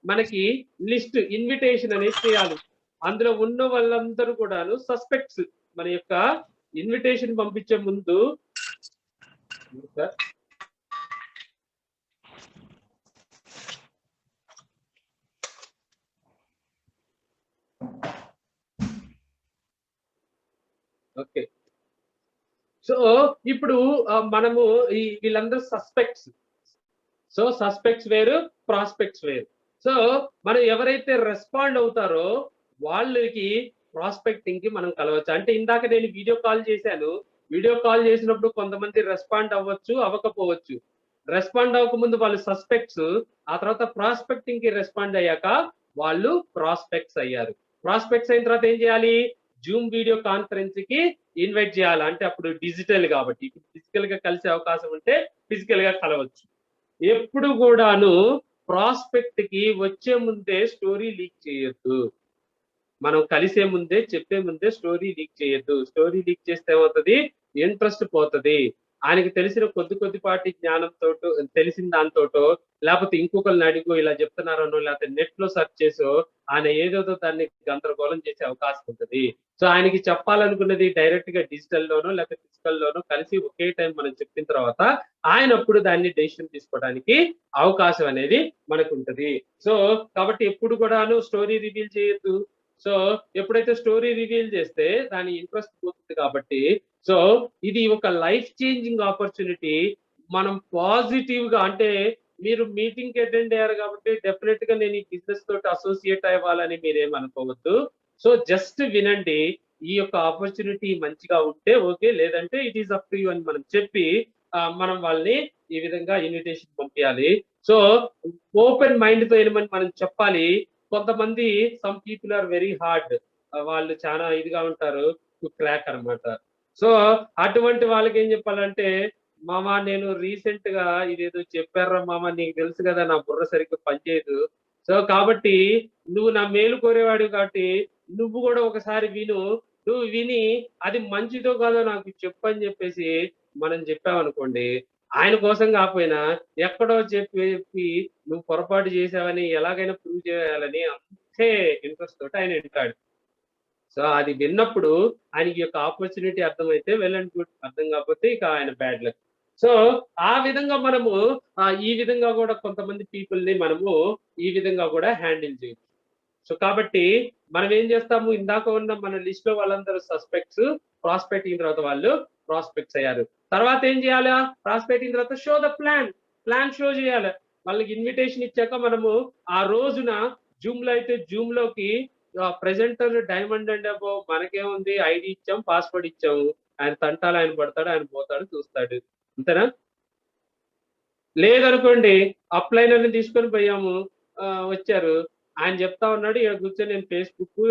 మనకి లిస్ట్ ఇన్విటేషన్ అనేది చేయాలి. అందులో ఉన్న వాళ్ళందరూ కూడాను సస్పెక్ట్స్. మన యొక్క ఇన్విటేషన్ పంపించే ముందు ఓకే. సో ఇప్పుడు మనము వీళ్ళందరూ సస్పెక్ట్స్. సో సస్పెక్ట్స్ వేరు, ప్రాస్పెక్ట్స్ వేరు. సో మనం ఎవరైతే రెస్పాండ్ అవుతారో వాళ్ళకి ప్రాస్పెక్టింగ్ కి మనం కలవచ్చు. అంటే ఇందాక నేను వీడియో కాల్ చేశాను. వీడియో కాల్ చేసినప్పుడు కొంతమంది రెస్పాండ్ అవ్వచ్చు, అవ్వకపోవచ్చు. రెస్పాండ్ అవ్వకముందు వాళ్ళు సస్పెక్ట్స్, ఆ తర్వాత ప్రాస్పెక్టింగ్ కి రెస్పాండ్ అయ్యాక వాళ్ళు ప్రాస్పెక్ట్స్ అయ్యారు. ప్రాస్పెక్ట్స్ అయిన తర్వాత ఏం చేయాలి? జూమ్ వీడియో కాన్ఫరెన్స్ కి ఇన్వైట్ చేయాలి. అంటే అప్పుడు డిజిటల్ కాబట్టి, ఇప్పుడు ఫిజికల్ గా కలిసే అవకాశం ఉంటే ఫిజికల్ గా కలవచ్చు. ఎప్పుడు కూడాను ప్రాస్పెక్ట్ కి వచ్చే ముందే స్టోరీ లీక్ చేయొద్దు. మనం కలిసే ముందే, చెప్పే ముందే స్టోరీ లీక్ చేయొద్దు. స్టోరీ లీక్ చేస్తే ఏమవుతుంది? ఇంట్రెస్ట్ పోతుంది. ఆయనకి తెలిసిన కొద్దిపాటి జ్ఞానంతో, తెలిసిన దాంతో, లేకపోతే ఇంకొకరిని అడిగో ఇలా చెప్తున్నారనో, లేకపోతే నెట్ లో సెర్చ్ చేసో ఆయన ఏదేదో దాన్ని గందరగోళం చేసే అవకాశం ఉంటుంది. సో ఆయనకి చెప్పాలనుకున్నది డైరెక్ట్ గా డిజిటల్ లోనో లేకపోతే ఫిజికల్ లోనో కలిసి ఒకే టైం మనం చెప్పిన తర్వాత ఆయన అప్పుడు దాన్ని డెసిషన్ తీసుకోవడానికి అవకాశం అనేది మనకు ఉంటుంది. సో కాబట్టి ఎప్పుడు కూడాను స్టోరీ రివీల్ చేయొద్దు. సో ఎప్పుడైతే స్టోరీ రివీల్ చేస్తే దాని ఇంట్రెస్ట్ పోతుంది. కాబట్టి సో ఇది ఒక లైఫ్ చేంజింగ్ ఆపర్చునిటీ. మనం పాజిటివ్ గా, అంటే మీరు మీటింగ్ కి అటెండ్ అయ్యారు కాబట్టి డెఫినెట్ గా నేను ఈ బిజినెస్ తోటి అసోసియేట్ అవ్వాలని మీరేమనుకోవద్దు. సో జస్ట్ వినండి. ఈ యొక్క ఆపర్చునిటీ మంచిగా ఉంటే ఓకే, లేదంటే it is up to you అని మనం చెప్పి మనం వాళ్ళని ఈ విధంగా ఇన్విటేషన్ పంపించాలి. సో ఓపెన్ మైండ్ తో ఏమని మనం చెప్పాలి. కొంతమంది some people are very hard, వాళ్ళు చాలా ఇదిగా ఉంటారు, టు క్రాక్ అనమాట. సో అటువంటి వాళ్ళకి ఏం చెప్పాలంటే, మామ నేను రీసెంట్ గా ఇదేదో చెప్పారా మామ, నీకు తెలుసు కదా నా బుర్ర సరిగ్గా పనిచేయదు. సో కాబట్టి నువ్వు నా మేలు కోరేవాడు కాబట్టి నువ్వు కూడా ఒకసారి విను. నువ్వు విని అది మంచిదో కాదో నాకు చెప్పని చెప్పేసి మనం చెప్పామనుకోండి, ఆయన కోసం కాకపోయినా ఎక్కడో చెప్పి నువ్వు పొరపాటు చేసావని ఎలాగైనా ప్రూవ్ చేయాలని అంతే ఇంట్రెస్ట్ తోటి ఆయన వింటాడు. సో అది విన్నప్పుడు ఆయనకి యొక్క ఆపర్చునిటీ అర్థమైతే వెల్ అండ్ గుడ్, అర్థం కాకపోతే ఇక ఆయన బ్యాడ్ లక్. సో ఆ విధంగా మనము ఈ విధంగా కూడా కొంతమంది పీపుల్ ని మనము ఈ విధంగా కూడా హ్యాండిల్ చేయొచ్చు. సో కాబట్టి మనం ఏం చేస్తాము, ఇందాక ఉన్న మన లిస్ట్ లో వాళ్ళందరూ సస్పెక్ట్స్, ప్రాస్పెక్ట్ అయిన తర్వాత వాళ్ళు ప్రాస్పెక్ట్స్ అయ్యారు. తర్వాత ఏం చేయాలి, ప్రాస్పెక్ట్ అయిన తర్వాత షో ద ప్లాన్ షో చేయాలి. వాళ్ళకి ఇన్విటేషన్ ఇచ్చాక మనము ఆ రోజున జూమ్ లో అయితే జూమ్ లోకి ప్రెజెంటర్ డైమండ్ అండ్ అబో మనకేముంది, ఐడి ఇచ్చాం, పాస్వర్డ్ ఇచ్చాము, ఆయన తంటాలు ఆయన పడతాడు, ఆయన పోతాడు, చూస్తాడు, అంతేనా? లేదనుకోండి అప్లైనర్ ని తీసుకొని పోయాము, వచ్చారు, ఆయన చెప్తా ఉన్నాడు, ఇక్కడ కూర్చొని నేను ఫేస్బుక్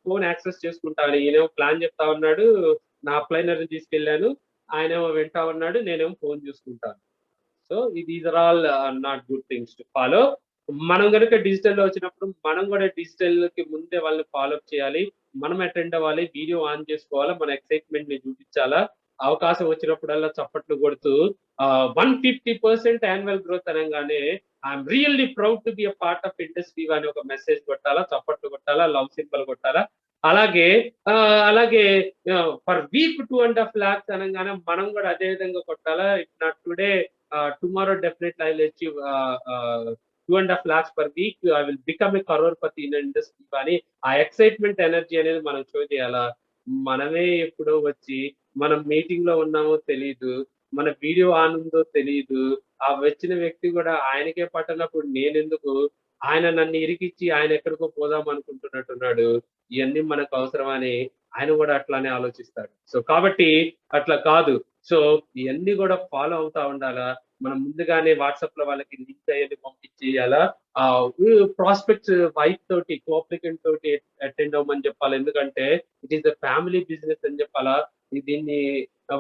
ఫోన్ యాక్సెస్ చేసుకుంటాను, ఈయనేమో ప్లాన్ చెప్తా ఉన్నాడు, నా అప్లైనర్ ని తీసుకెళ్లాను, ఆయనేమో వింటా ఉన్నాడు, నేనేమో ఫోన్ చూసుకుంటాను. So these are all not good things to follow. మనం కనుక డిజిటల్ లో వచ్చినప్పుడు మనం కూడా డిజిటల్ కి ముందే వాళ్ళని ఫాలో అప్ చేయాలి, మనం అటెండ్ అవ్వాలి, వీడియో ఆన్ చేసుకోవాలా, మన ఎక్సైట్మెంట్ ని చూపించాలా, అవకాశం వచ్చినప్పుడల్లా చప్పట్లు కొడుతూ 150% యాన్యువల్ గ్రోత్ అనగానే I'm really proud to be a part of industry అని ఒక మెసేజ్ కొట్టాలా, చప్పట్లు కొట్టాలా, లవ్ సింబల్ కొట్టాలా. అలాగే అలాగే పర్ వీక్ 2.5 lakhs అనగానే మనం కూడా అదే విధంగా కొట్టాలా. If not today, tomorrow definitely I will achieve 2.5 lakhs per week. I will become a crorepati in industry అని ఆ ఎక్సైట్మెంట్ ఎనర్జీ అనేది మనం షో చేయాలా. మనమే ఎప్పుడో వచ్చి మనం మీటింగ్ లో ఉన్నామో తెలియదు, మన వీడియో ఆన్ ఉందో తెలియదు, ఆ వచ్చిన వ్యక్తి కూడా ఆయనకే పట్టనప్పుడు నేనెందుకు, ఆయన నన్ను ఇరికిచ్చి ఆయన ఎక్కడికో పోదాం అనుకుంటున్నట్టున్నాడు, ఇవన్నీ మనకు అవసరమని ఆయన కూడా అట్లానే ఆలోచిస్తాడు. సో కాబట్టి అట్లా కాదు. సో ఇవన్నీ కూడా ఫాలో అవుతా ఉండాలా. మనం ముందుగానే వాట్సాప్ లో వాళ్ళకి లింక్ అయ్యేది పంపించేయాలా. ప్రాస్పెక్ట్స్ వైఫ్ తోటి, కోఅప్లికెంట్ తోటి అటెండ్ అవ్వమని చెప్పాలి, ఎందుకంటే it is the family business అని చెప్పాలా. దీన్ని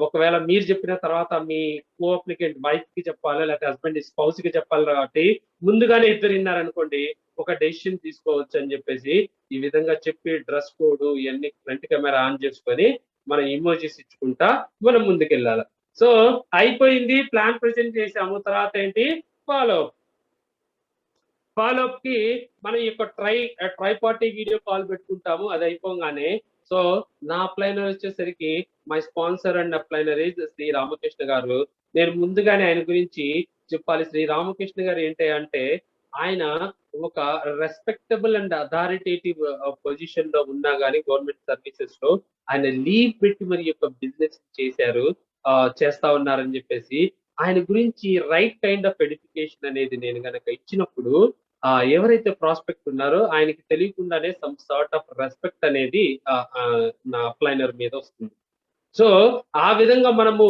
ఒకవేళ మీరు చెప్పిన తర్వాత మీ కోఅప్లికెంట్ వైఫ్ కి చెప్పాలా, లేకపోతే హస్బెండ్ స్పౌస్ కి చెప్పాలి, కాబట్టి ముందుగానే ఇద్దరు విన్నారనుకోండి ఒక డెసిషన్ తీసుకోవచ్చు అని చెప్పేసి ఈ విధంగా చెప్పి డ్రెస్ కోడ్ ఇవన్నీ ఫ్రంట్ కెమెరా ఆన్ చేసుకొని మనం ఇమోజీస్ ఇచ్చుకుంటా మనం ముందుకెళ్ళాలి. సో అయిపోయింది, ప్లాన్ ప్రెజెంట్ చేసాము, తర్వాత ఏంటి, ఫాలో అప్ కి మనం ఈ యొక్క ట్రై పార్టీ వీడియో కాల్ పెట్టుకుంటాము. అది అయిపోగానే సో నా అప్లైనర్ వచ్చేసరికి my sponsor and upliner is Shri Ramakrishna garu. నేను ముందుగానే ఆయన గురించి చెప్పాలి. శ్రీ రామకృష్ణ గారు ఏంటి అంటే ఆయన ఒక రెస్పెక్టబుల్ అండ్ అథారిటేటివ్ పొజిషన్ లో ఉన్నా గానీ గవర్నమెంట్ సర్వీసెస్ లో ఆయన లీవ్ పెట్టి మరి యొక్క బిజినెస్ చేశారు, చేస్తా ఉన్నారని చెప్పేసి ఆయన గురించి రైట్ కైండ్ ఆఫ్ ఎడ్యుకేషన్ అనేది నేను గనక ఇచ్చినప్పుడు ఎవరైతే ప్రాస్పెక్ట్ ఉన్నారో ఆయనకి తెలియకుండానే సమ్ సార్ట్ ఆఫ్ రెస్పెక్ట్ అనేది నా అప్లైనర్ మీద వస్తుంది. సో ఆ విధంగా మనము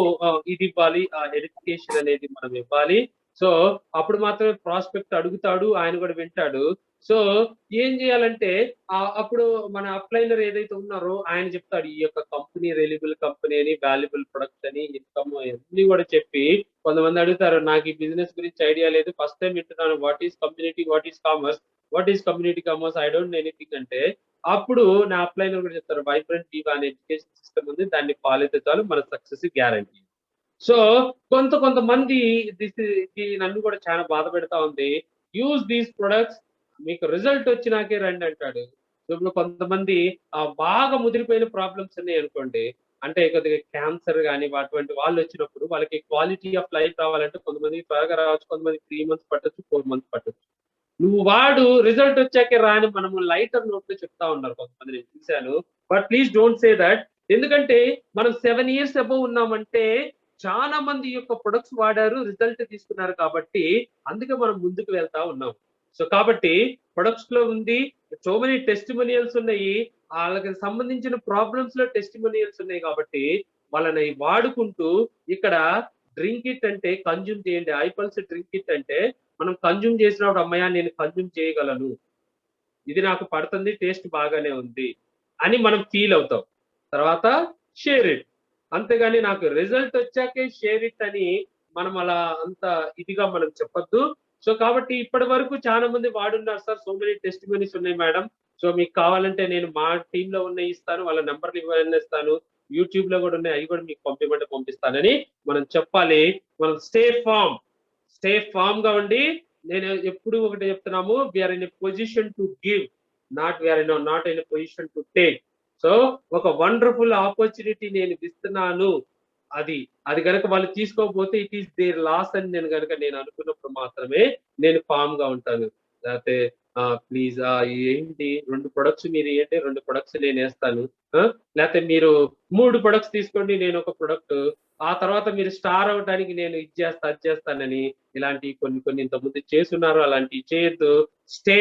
ఇది ఇవ్వాలి, ఆ ఎడ్యుకేషన్ అనేది మనం ఇవ్వాలి. సో అప్పుడు మాత్రమే ప్రాస్పెక్ట్ అడుగుతాడు, ఆయన కూడా వింటాడు. సో ఏం చేయాలంటే అప్పుడు మన అప్లైనర్ ఏదైతే ఉన్నారో ఆయన చెప్తాడు ఈ యొక్క కంపెనీ రెలిబుల్ కంపెనీ అని, వాల్యుబుల్ ప్రొడక్ట్ అని, ఇన్కమ్ అన్ని కూడా చెప్పి, కొంతమంది అడుగుతారు నాకు ఈ బిజినెస్ గురించి ఐడియా లేదు, ఫస్ట్ టైం వింటున్నాను, what is community, what is commerce, community commerce, I don't know anything అంటే అప్పుడు నా అప్లైనర్ కూడా చెప్తారు వైబ్రెంట్ వివా అనే ఎడ్యుకేషన్ సిస్టమ్ ఉంది, దాన్ని ఫాలో అయితే చాలు మన సక్సెస్ గ్యారంటీ. సో కొంతమంది నన్ను కూడా చాలా బాధ పెడతా ఉంది, యూజ్ దీస్ ప్రొడక్ట్స్, మీకు రిజల్ట్ వచ్చినాకే రండి అంటాడు. ఇప్పుడు కొంతమంది బాగా ముదిరిపోయిన ప్రాబ్లమ్స్ ఉన్నాయి అనుకోండి, అంటే కొద్దిగా క్యాన్సర్ కానీ అటువంటి వాళ్ళు వచ్చినప్పుడు వాళ్ళకి క్వాలిటీ ఆఫ్ లైఫ్ రావాలంటే కొంతమంది త్వరగా రావచ్చు, కొంతమంది 3 months పట్టొచ్చు, 4 months పట్టొచ్చు. నువ్వు వాడు రిజల్ట్ వచ్చాకే రాని మనము లైటర్ నోట్ లో చెప్తా ఉన్నారు కొంతమంది, నేను చూశాను. But please don't say that, ఎందుకంటే మనం 7 years అబౌవ్ ఉన్నామంటే చాలా మంది యొక్క ప్రొడక్ట్స్ వాడారు, రిజల్ట్ తీసుకున్నారు, కాబట్టి అందుకే మనం ముందుకు వెళ్తా ఉన్నాం. సో కాబట్టి ప్రొడక్ట్స్ లో ఉంది, సో మెనీ టెస్టిమోనియల్స్ ఉన్నాయి, వాళ్ళకి సంబంధించిన ప్రాబ్లమ్స్ లో టెస్టిమోనియల్స్ ఉన్నాయి, కాబట్టి వాళ్ళని వాడుకుంటూ ఇక్కడ డ్రింక్ ఇట్ అంటే కన్జ్యూమ్ చేయండి. ఐపల్స్ డ్రింక్ ఇట్ అంటే మనం కన్జ్యూమ్ చేసినప్పుడు అమ్మయ్య నేను కన్జ్యూమ్ చేయగలను, ఇది నాకు పడుతుంది, టేస్ట్ బాగానే ఉంది అని మనం ఫీల్ అవుతాం. తర్వాత షేర్ ఇట్, అంతేగాని నాకు రిజల్ట్ వచ్చాకే షేర్ ఇట్ అని మనం అలా అంత ఇదిగా మనం చెప్పొద్దు. సో కాబట్టి ఇప్పటి వరకు చాలా మంది వాడున్నారు సార్, సో మెనీ టెస్టిమోనీస్ ఉన్నాయి మేడం, సో మీకు కావాలంటే నేను మా టీమ్ లో ఉన్న ఇస్తాను, వాళ్ళ నెంబర్లు ఇస్తాను, యూట్యూబ్ లో కూడా ఉన్నాయి, అవి కూడా మీకు పంపిమంటే పంపిస్తానని మనం చెప్పాలి. మనం స్టే ఫామ్ గా ఉండి, నేను ఎప్పుడు ఒకటి చెప్తున్నాము, we are in a position to give, not in a position to take. So ఒక వండర్ఫుల్ ఆపర్చునిటీ నేను ఇస్తున్నాను, అది కనుక వాళ్ళు తీసుకోకపోతే ఇట్ ఈస్ దేర్ లాస్ అని నేను అనుకున్నప్పుడు మాత్రమే నేను ఫామ్ గా ఉంటాను. లేకపోతే ప్లీజ్ ఏంటి 2 ప్రొడక్ట్స్ మీరు ఏంటి, 2 ప్రొడక్ట్స్ నేను వేస్తాను, లేకపోతే మీరు 3 ప్రొడక్ట్స్ తీసుకోండి, నేను ఒక ప్రొడక్ట్, ఆ తర్వాత మీరు స్టార్ అవడానికి నేను ఇది చేస్తానని ఇలాంటి కొన్ని ఇంతకుముందు చేస్తున్నారు, అలాంటివి చేయొద్దు. స్టే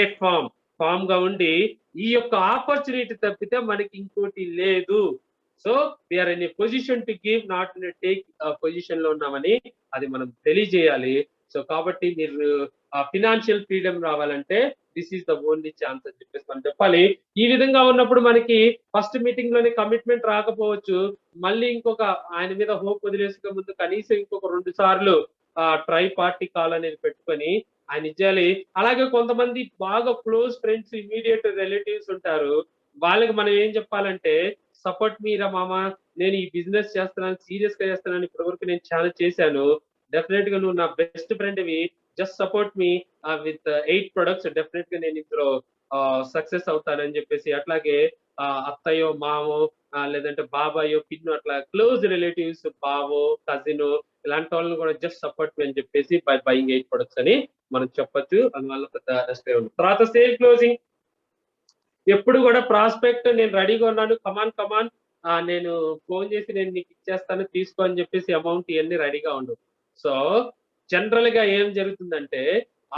ఫామ్ గా ఉండి, ఈ యొక్క ఆపర్చునిటీ తప్పితే మనకి ఇంకోటి లేదు. So we are in a position to give, not in take position లో ఉన్నామని అది మనం తెలియజేయాలి. సో కాబట్టి మీరు ఫినాన్షియల్ ఫ్రీడమ్ రావాలంటే this is the only chance అని చెప్పేసి మనం చెప్పాలి. ఈ విధంగా ఉన్నప్పుడు మనకి ఫస్ట్ మీటింగ్ లోనే కమిట్మెంట్ రాకపోవచ్చు, మళ్ళీ ఇంకొక ఆయన మీద హోప్ వదిలేసుకునే ముందు కనీసం ఇంకొక 2 సార్లు ట్రై పార్టీ కాల్ అనేది పెట్టుకొని ఆయన ఇచ్చేయాలి. అలాగే కొంతమంది బాగా క్లోజ్ ఫ్రెండ్స్, ఇమీడియట్ రిలేటివ్స్ ఉంటారు, వాళ్ళకి మనం ఏం చెప్పాలంటే, సపోర్ట్ మీరా మామ, నేను ఈ బిజినెస్ చేస్తున్నాను, సీరియస్ గా చేస్తున్నాను, ఇప్పటి వరకు నేను చాలా చేశాను, డెఫినెట్ గా నువ్వు నా బెస్ట్ ఫ్రెండ్ వి, just support me with 8 products, definite గా నేను ఇందులో సక్సెస్ అవుతానని చెప్పేసి, అట్లాగే అత్తయ్యో మామో లేదంటే బాబాయో పిన్ను, అట్లా క్లోజ్ రిలేటివ్స్, బావో కజిన్, ఇలాంటి వాళ్ళని కూడా జస్ట్ సపోర్ట్ మీ అని చెప్పేసి బై బయింగ్ 8 ప్రొడక్ట్స్ అని మనం చెప్పొచ్చు. అందువల్ల పెద్ద నష్టం ఉంది. తర్వాత సేల్ క్లోజింగ్. ఎప్పుడు కూడా ప్రాస్పెక్ట్ నేను రెడీగా ఉన్నాను, కమాన్ నేను ఫోన్ చేసి నేను నీకు ఇచ్చేస్తాను తీసుకో అని చెప్పేసి అమౌంట్ ఇవన్నీ రెడీగా ఉండవు. సో జనరల్ గా ఏం జరుగుతుందంటే,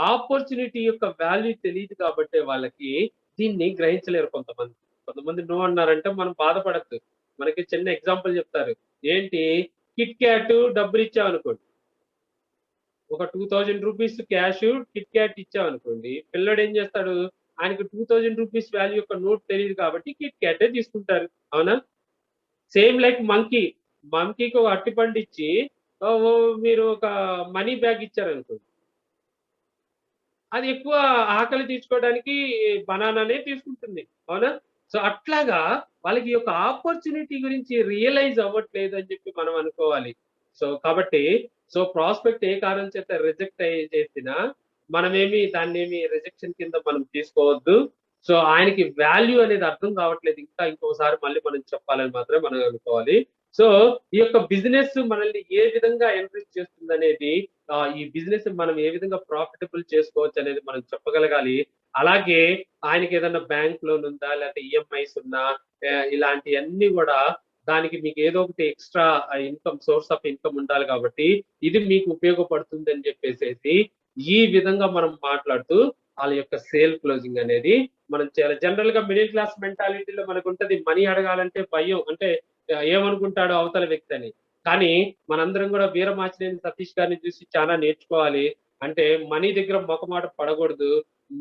ఆపర్చునిటీ యొక్క వాల్యూ తెలియదు కాబట్టి వాళ్ళకి దీన్ని గ్రహించలేరు. కొంతమంది నో అన్నారంటే మనం బాధపడద్దు. మనకి చిన్న ఎగ్జాంపుల్ చెప్తారు, ఏంటి, కిట్ క్యాట్ డబ్బులు ఇచ్చామనుకోండి, ఒక 2000 రూపీస్ క్యాష్ కిట్ క్యాట్ ఇచ్చామనుకోండి, పిల్లడు ఏం చేస్తాడు, ఆయనకు 2000 రూపీస్ వాల్యూ యొక్క నోట్ తెలియదు కాబట్టి కిట్ క్యాటే తీసుకుంటారు, అవునా? సేమ్ లైక్ మంకీకి ఒక అట్టిపండు ఇచ్చి మీరు ఒక మనీ బ్యాగ్ ఇచ్చారనుకోండి, అది ఎక్కువ ఆకలి తీర్చుకోవడానికి బనానానే తీసుకుంటుంది, అవునా? సో అట్లాగా వాళ్ళకి ఈ యొక్క ఆపర్చునిటీ గురించి రియలైజ్ అవ్వట్లేదు అని చెప్పి మనం అనుకోవాలి. సో కాబట్టి ప్రాస్పెక్ట్ ఏ కారణం చేత రిజెక్ట్ చేసినా దాన్ని రిజెక్షన్ కింద మనం తీసుకోవద్దు. సో ఆయనకి వాల్యూ అనేది అర్థం కావట్లేదు, ఇంకోసారి మళ్ళీ మనం చెప్పాలని మాత్రమే మనం అనుకోవాలి. సో ఈ యొక్క బిజినెస్ మనల్ని ఏ విధంగా ఎన్రిచ్ చేస్తుంది అనేది, ఈ బిజినెస్ మనం ఏ విధంగా ప్రాఫిటబుల్ చేసుకోవచ్చు అనేది మనం చెప్పగలగాలి. అలాగే ఆయనకి ఏదైనా బ్యాంక్ లోన్ ఉందా, లేకపోతే ఈఎంఐస్ ఉన్నా, ఇలాంటివన్నీ కూడా దానికి మీకు ఏదో ఒకటి ఎక్స్ట్రా సోర్స్ ఆఫ్ ఇన్కమ్ ఉండాలి కాబట్టి ఇది మీకు ఉపయోగపడుతుంది అని చెప్పేసి ఈ విధంగా మనం మాట్లాడుతూ వాళ్ళ యొక్క సేల్ క్లోజింగ్ అనేది మనం చేయాలి. జనరల్ గా మిడిల్ క్లాస్ మెంటాలిటీలో మనకు ఉంటది, మనీ అడగాలంటే భయం, అంటే ఏమనుకుంటాడో అవతల వ్యక్తి అని. కానీ మనందరం కూడా వీరమాచినేని సతీష్ గారిని చూసి చాలా నేర్చుకోవాలి. అంటే మనీ దగ్గర మొకమాట పడకూడదు,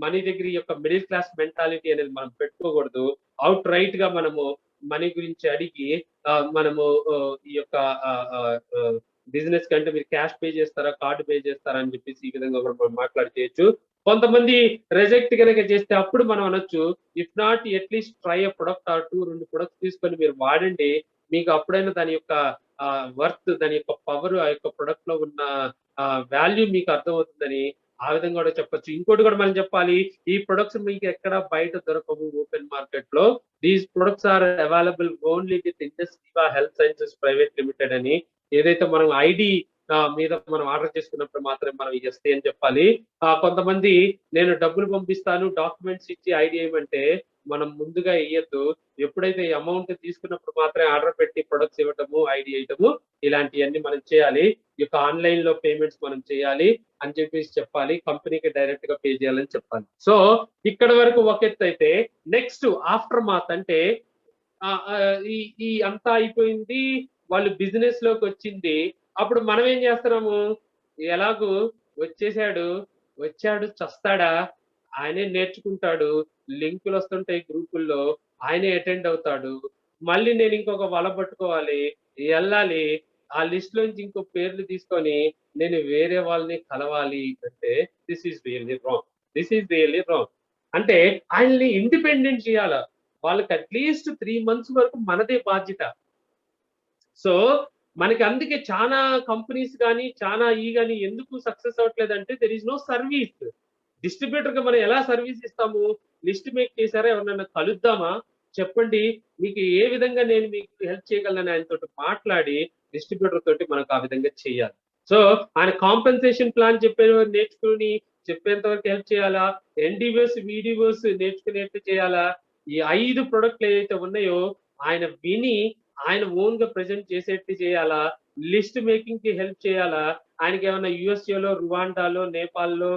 మనీ దగ్గర ఈ యొక్క మిడిల్ క్లాస్ మెంటాలిటీ అనేది మనం పెట్టుకోకూడదు. అవుట్ రైట్ గా మనము మనీ గురించి అడిగి మనము ఈ యొక్క బిజినెస్ కంటే మీరు క్యాష్ పే చేస్తారా, కార్డు పే చేస్తారా అని చెప్పేసి ఈ విధంగా కూడా మనం మాట్లాడి చేయొచ్చు. కొంతమంది రిజెక్ట్ కనుక చేస్తే అప్పుడు మనం అనొచ్చు, if not at least try a product are 2 products తీసుకొని మీరు వాడండి, మీకు అప్పుడైనా దాని యొక్క వర్త్, దాని యొక్క పవర్, ఆ యొక్క ప్రొడక్ట్ లో ఉన్న వాల్యూ మీకు అర్థమవుతుందని ఆ విధంగా కూడా చెప్పొచ్చు. ఇంకోటి కూడా మనం చెప్పాలి, ఈ ప్రొడక్ట్స్ మీకు ఎక్కడ బయట దొరకవు ఓపెన్ మార్కెట్ లో, these products are available only with Indus Viva health sciences private limited అని ఏదైతే మనం ఐడి మీద మనం ఆర్డర్ చేసుకున్నప్పుడు మాత్రమే మనం ఎస్టీ అని చెప్పాలి. కొంతమంది నేను డబ్బులు పంపిస్తాను డాక్యుమెంట్స్ ఇచ్చి ఐడి ఏమంటే మనం ముందుగా ఇయ్యద్దు, ఎప్పుడైతే అమౌంట్ తీసుకున్నప్పుడు మాత్రమే ఆర్డర్ పెట్టి ప్రొడక్ట్స్ ఇవ్వటము, ఐడి ఇవ్వటము, ఇలాంటివన్నీ మనం చేయాలి. ఈ యొక్క ఆన్లైన్ లో పేమెంట్స్ మనం చేయాలి అని చెప్పేసి చెప్పాలి, కంపెనీకి డైరెక్ట్ గా పే చేయాలని చెప్పాలి. సో ఇక్కడ వరకు ఒక ఎత్తు అయితే, నెక్స్ట్ ఆఫ్టర్ మాత్ అంటే ఈ అంతా అయిపోయింది, వాళ్ళు బిజినెస్ లోకి వచ్చింది, అప్పుడు మనం ఏం చేస్తున్నాము, ఎలాగూ వచ్చాడు చస్తాడా, ఆయనే నేర్చుకుంటాడు, లింకులు వస్తుంటాయి గ్రూపుల్లో, ఆయనే అటెండ్ అవుతాడు, మళ్ళీ నేను ఇంకొక వల పట్టుకోవాలి, వెళ్ళాలి, ఆ లిస్ట్ లోంచి ఇంకో పేర్లు తీసుకొని నేను వేరే వాళ్ళని కలవాలి అంటే దిస్ ఈస్ రియల్లీ రాంగ్. అంటే ఆయన్ని ఇండిపెండెంట్ చేయాల, వాళ్ళకి అట్లీస్ట్ 3 months వరకు మనదే బాధ్యత. సో మనకి అందుకే చాలా కంపెనీస్ కానీ చాలా కానీ ఎందుకు సక్సెస్ అవ్వట్లేదంటే there is no service. Distributor గా మనం ఎలా సర్వీస్ ఇస్తాము? లిస్ట్ మేక్ చేశారా, ఎవరినైనా కలుద్దామా, చెప్పండి మీకు ఏ విధంగా నేను మీకు హెల్ప్ చేయగలను ఆయనతో మాట్లాడి డిస్ట్రిబ్యూటర్ తోటి మనకు ఆ విధంగా చేయాలి. సో ఆయన కాంపెన్సేషన్ ప్లాన్ నేర్చుకుని చెప్పేంత వరకు హెల్ప్ చేయాలా, ఎన్డీవోస్ వీడియోస్ నేర్చుకునేట్టు చేయాలా, ఈ 5 ప్రొడక్ట్లు ఏవైతే ఉన్నాయో ఆయన విని ఆయన ఓన్ గా ప్రెజెంట్ చేసేట్టు చేయాలా, లిస్ట్ మేకింగ్ కి హెల్ప్ చేయాలా, ఆయనకి ఏమైనా యుఎస్ఏలో, రువాండాలో, నేపాల్లో,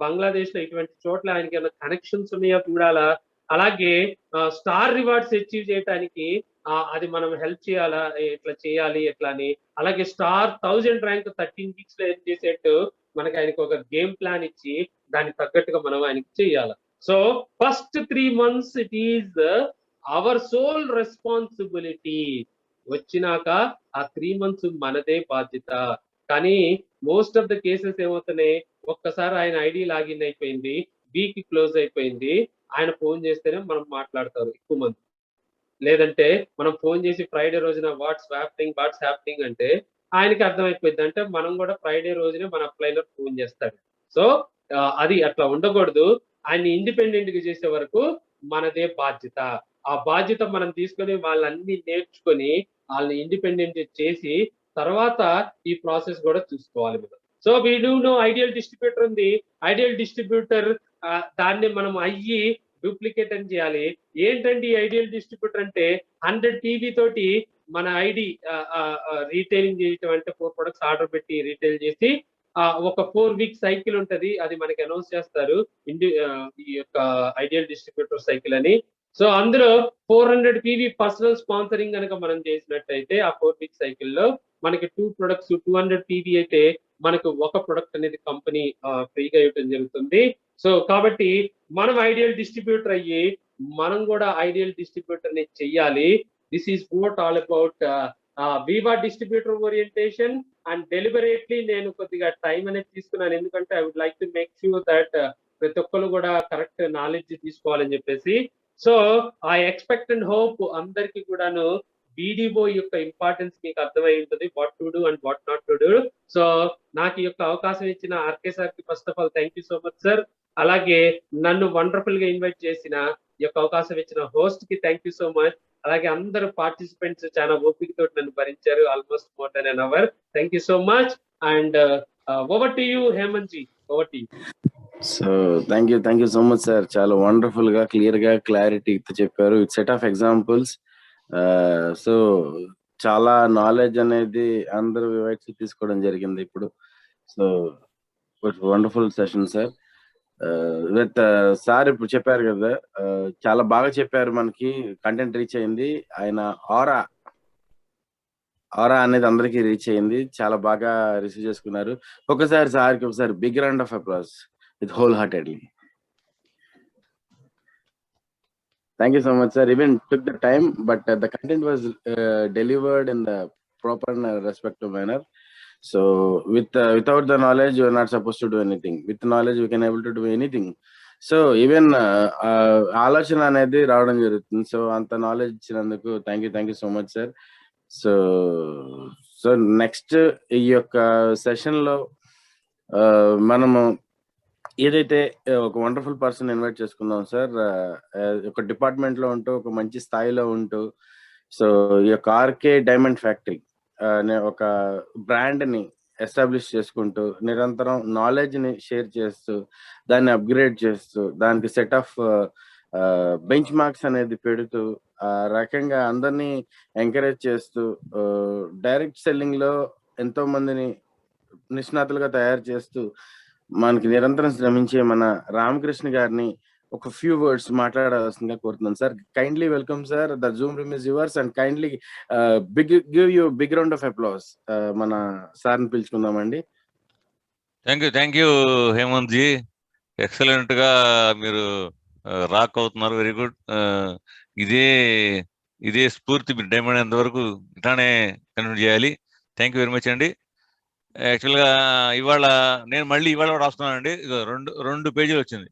బంగ్లాదేశ్ లో ఇటువంటి చోట్ల ఆయనకి ఏమైనా కనెక్షన్స్ ఉన్నాయో చూడాలా, అలాగే స్టార్ రివార్డ్స్ అచీవ్ చేయడానికి అది మనం హెల్ప్ చేయాలా, ఇట్లా చేయాలి ఎట్లా అని, అలాగే స్టార్ 1000 ర్యాంక్ 13 వీక్స్ లో ఏం చేసేట్టు మనకి ఆయనకి ఒక గేమ్ ప్లాన్ ఇచ్చి దానికి తగ్గట్టుగా మనం ఆయనకి చేయాలి. So first 3 months it is our sole responsibility. వచ్చినాక ఆ 3 months మనదే బాధ్యత. కానీ మోస్ట్ ఆఫ్ ద కేసెస్ ఏమవుతున్నాయి, ఒక్కసారి ఆయన ఐడి లాగిన్ అయిపోయింది, వీక్ క్లోజ్ అయిపోయింది, ఆయన ఫోన్ చేస్తేనే మనం మాట్లాడతారు ఎక్కువ మంది. లేదంటే మనం ఫోన్ చేసి ఫ్రైడే రోజున వాట్స్ హ్యాపెనింగ్ అంటే ఆయనకి అర్థమైపోయింది, అంటే మనం కూడా ఫ్రైడే రోజునే మన అప్లైనర్ ఫోన్ చేస్తాడు. సో అది అట్లా ఉండకూడదు. ఆయన్ని ఇండిపెండెంట్ గా చేసే వరకు మనదే బాధ్యత. ఆ బాధ్యత మనం తీసుకొని వాళ్ళన్ని నేర్చుకొని వాళ్ళని ఇండిపెండెంట్ చేసి తర్వాత ఈ ప్రాసెస్ కూడా చూసుకోవాలి మనం. So we do know ideal distributor ఉంది. ఐడియల్ డిస్ట్రిబ్యూటర్ దాన్ని మనం అయ్యి డూప్లికేట్ అని చేయాలి. ఏంటండి ఐడియల్ డిస్ట్రిబ్యూటర్ అంటే 100 టీవీ తోటి మన ఐడి రీటైలింగ్ చేయటం, అంటే 4 ప్రొడక్ట్స్ ఆర్డర్ పెట్టి రీటైల్ చేసి ఒక 4 week సైకిల్ ఉంటది, అది మనకి అనౌన్స్ చేస్తారు ఈ యొక్క ఐడియల్ డిస్ట్రిబ్యూటర్ సైకిల్ అని. సో అందులో 400 పీవీ పర్సనల్ స్పాన్సరింగ్ కనుక మనం చేసినట్టయితే ఆ 4 week సైకిల్లో మనకి 2 products 200 పీవీ అయితే మనకు ఒక ప్రొడక్ట్ అనేది కంపెనీ ఫ్రీగా ఇవ్వడం జరుగుతుంది. సో కాబట్టి మనం ఐడియల్ డిస్ట్రిబ్యూటర్ అయ్యి మనం కూడా ఐడియల్ డిస్ట్రిబ్యూటర్ ని చెయ్యాలి. This is what all about Viva distributor orientation. And deliberately నేను కొద్దిగా టైం అనేది తీసుకున్నాను, ఎందుకంటే I would like to make sure that ప్రతి ఒక్కరు కూడా కరెక్ట్ నాలెడ్జ్ తీసుకోవాలని చెప్పేసి. So I expect and hope అందరికి కూడాను BDO యొక్క ఇంపార్టెన్స్ మీకు అర్థమై ఉంటుంది, what to do and what not to do. So నాకు ఈ యొక్క అవకాశం ఇచ్చిన ఆర్కే సార్ కి first of all thank you so much sir. అలాగే నన్ను వండర్ఫుల్ గా ఇన్వైట్ చేసిన ఈ యొక్క అవకాశం ఇచ్చిన హోస్ట్ కి థ్యాంక్ యూ సో మచ్. అలాగే అందరు పార్టిసిపెంట్స్ చాలా ఓపిక తోటి నన్ను భరించారు, almost more than an hour. Thank you so much. And over to you Hemant ji, over to you. So thank you so much sir. చాలా వండర్ఫుల్ గా క్లియర్ గా క్లారిటీతో చెప్పారు. It set of examples. So చాలా నాలెడ్జ్ అనేది అందరూ వైట్స్ తీసుకోవడం జరిగింది ఇప్పుడు. So wonderful session sir. With sir ఇప్పుడు చెప్పారు కదా, చాలా బాగా చెప్పారు. మనకి కంటెంట్ రీచ్ అయింది, ఆయన ఆరా అనేది అందరికీ రీచ్ అయింది, చాలా బాగా రిసీవ్ చేసుకున్నారు. ఒకసారి సార్కి ఒకసారి big round of applause with whole heartedly. Thank you so much, sir. Even took the time, but the content was delivered in the proper and respectful manner. So without the knowledge, you are not supposed to do anything. With knowledge, you can able to do anything. So even ఆలోచన అనేది రావడం జరుగుతుంది. So అంత knowledge ఇచ్చినందుకు thank you so much sir. So next ఈ యొక్క session లో మనము ఏదైతే ఒక వండర్ఫుల్ పర్సన్ ఇన్వైట్ చేసుకుందాం సార్. ఒక డిపార్ట్మెంట్ లో ఉంటూ ఒక మంచి స్థాయిలో ఉంటూ, సో ఈ యొక్క ఆర్కే డైమండ్ ఫ్యాక్టరీ అనే ఒక బ్రాండ్ ని ఎస్టాబ్లిష్ చేసుకుంటూ నిరంతరం నాలెడ్జ్ ని షేర్ చేస్తూ దాన్ని అప్గ్రేడ్ చేస్తూ దానికి సెట్ ఆఫ్ బెంచ్ మార్క్స్ అనేది పెడుతూ ఆ రకంగా అందరినీ ఎంకరేజ్ చేస్తూ డైరెక్ట్ సెల్లింగ్ లో ఎంతో మందిని నిష్ణాతులుగా తయారు చేస్తూ మనకి నిరంతరం శ్రమించే మన రామకృష్ణ గారిని ఒక ఫ్యూ వర్డ్స్ మాట్లాడాల్సిందిగా కోరుతున్నాను sir. Kindly welcome sir. The zoom room is yours and kindly give you big round of applause. మన సార్ని పిలుచుకుందామండి. Thank you Hemant ji. Excellent గా మీరు రాక్ అవుతున్నారు. Very good. ఇదే స్ఫూర్తి మీరు డైమండ్ అయినంత వరకు ఇట్లానే కంటిన్యూ చేయాలి. థ్యాంక్ యూ వెరీ మచ్ అండి. యాక్చువల్గా నేను మళ్ళీ ఇవాళ రాస్తున్నానండి. 2 పేజీలు వచ్చింది.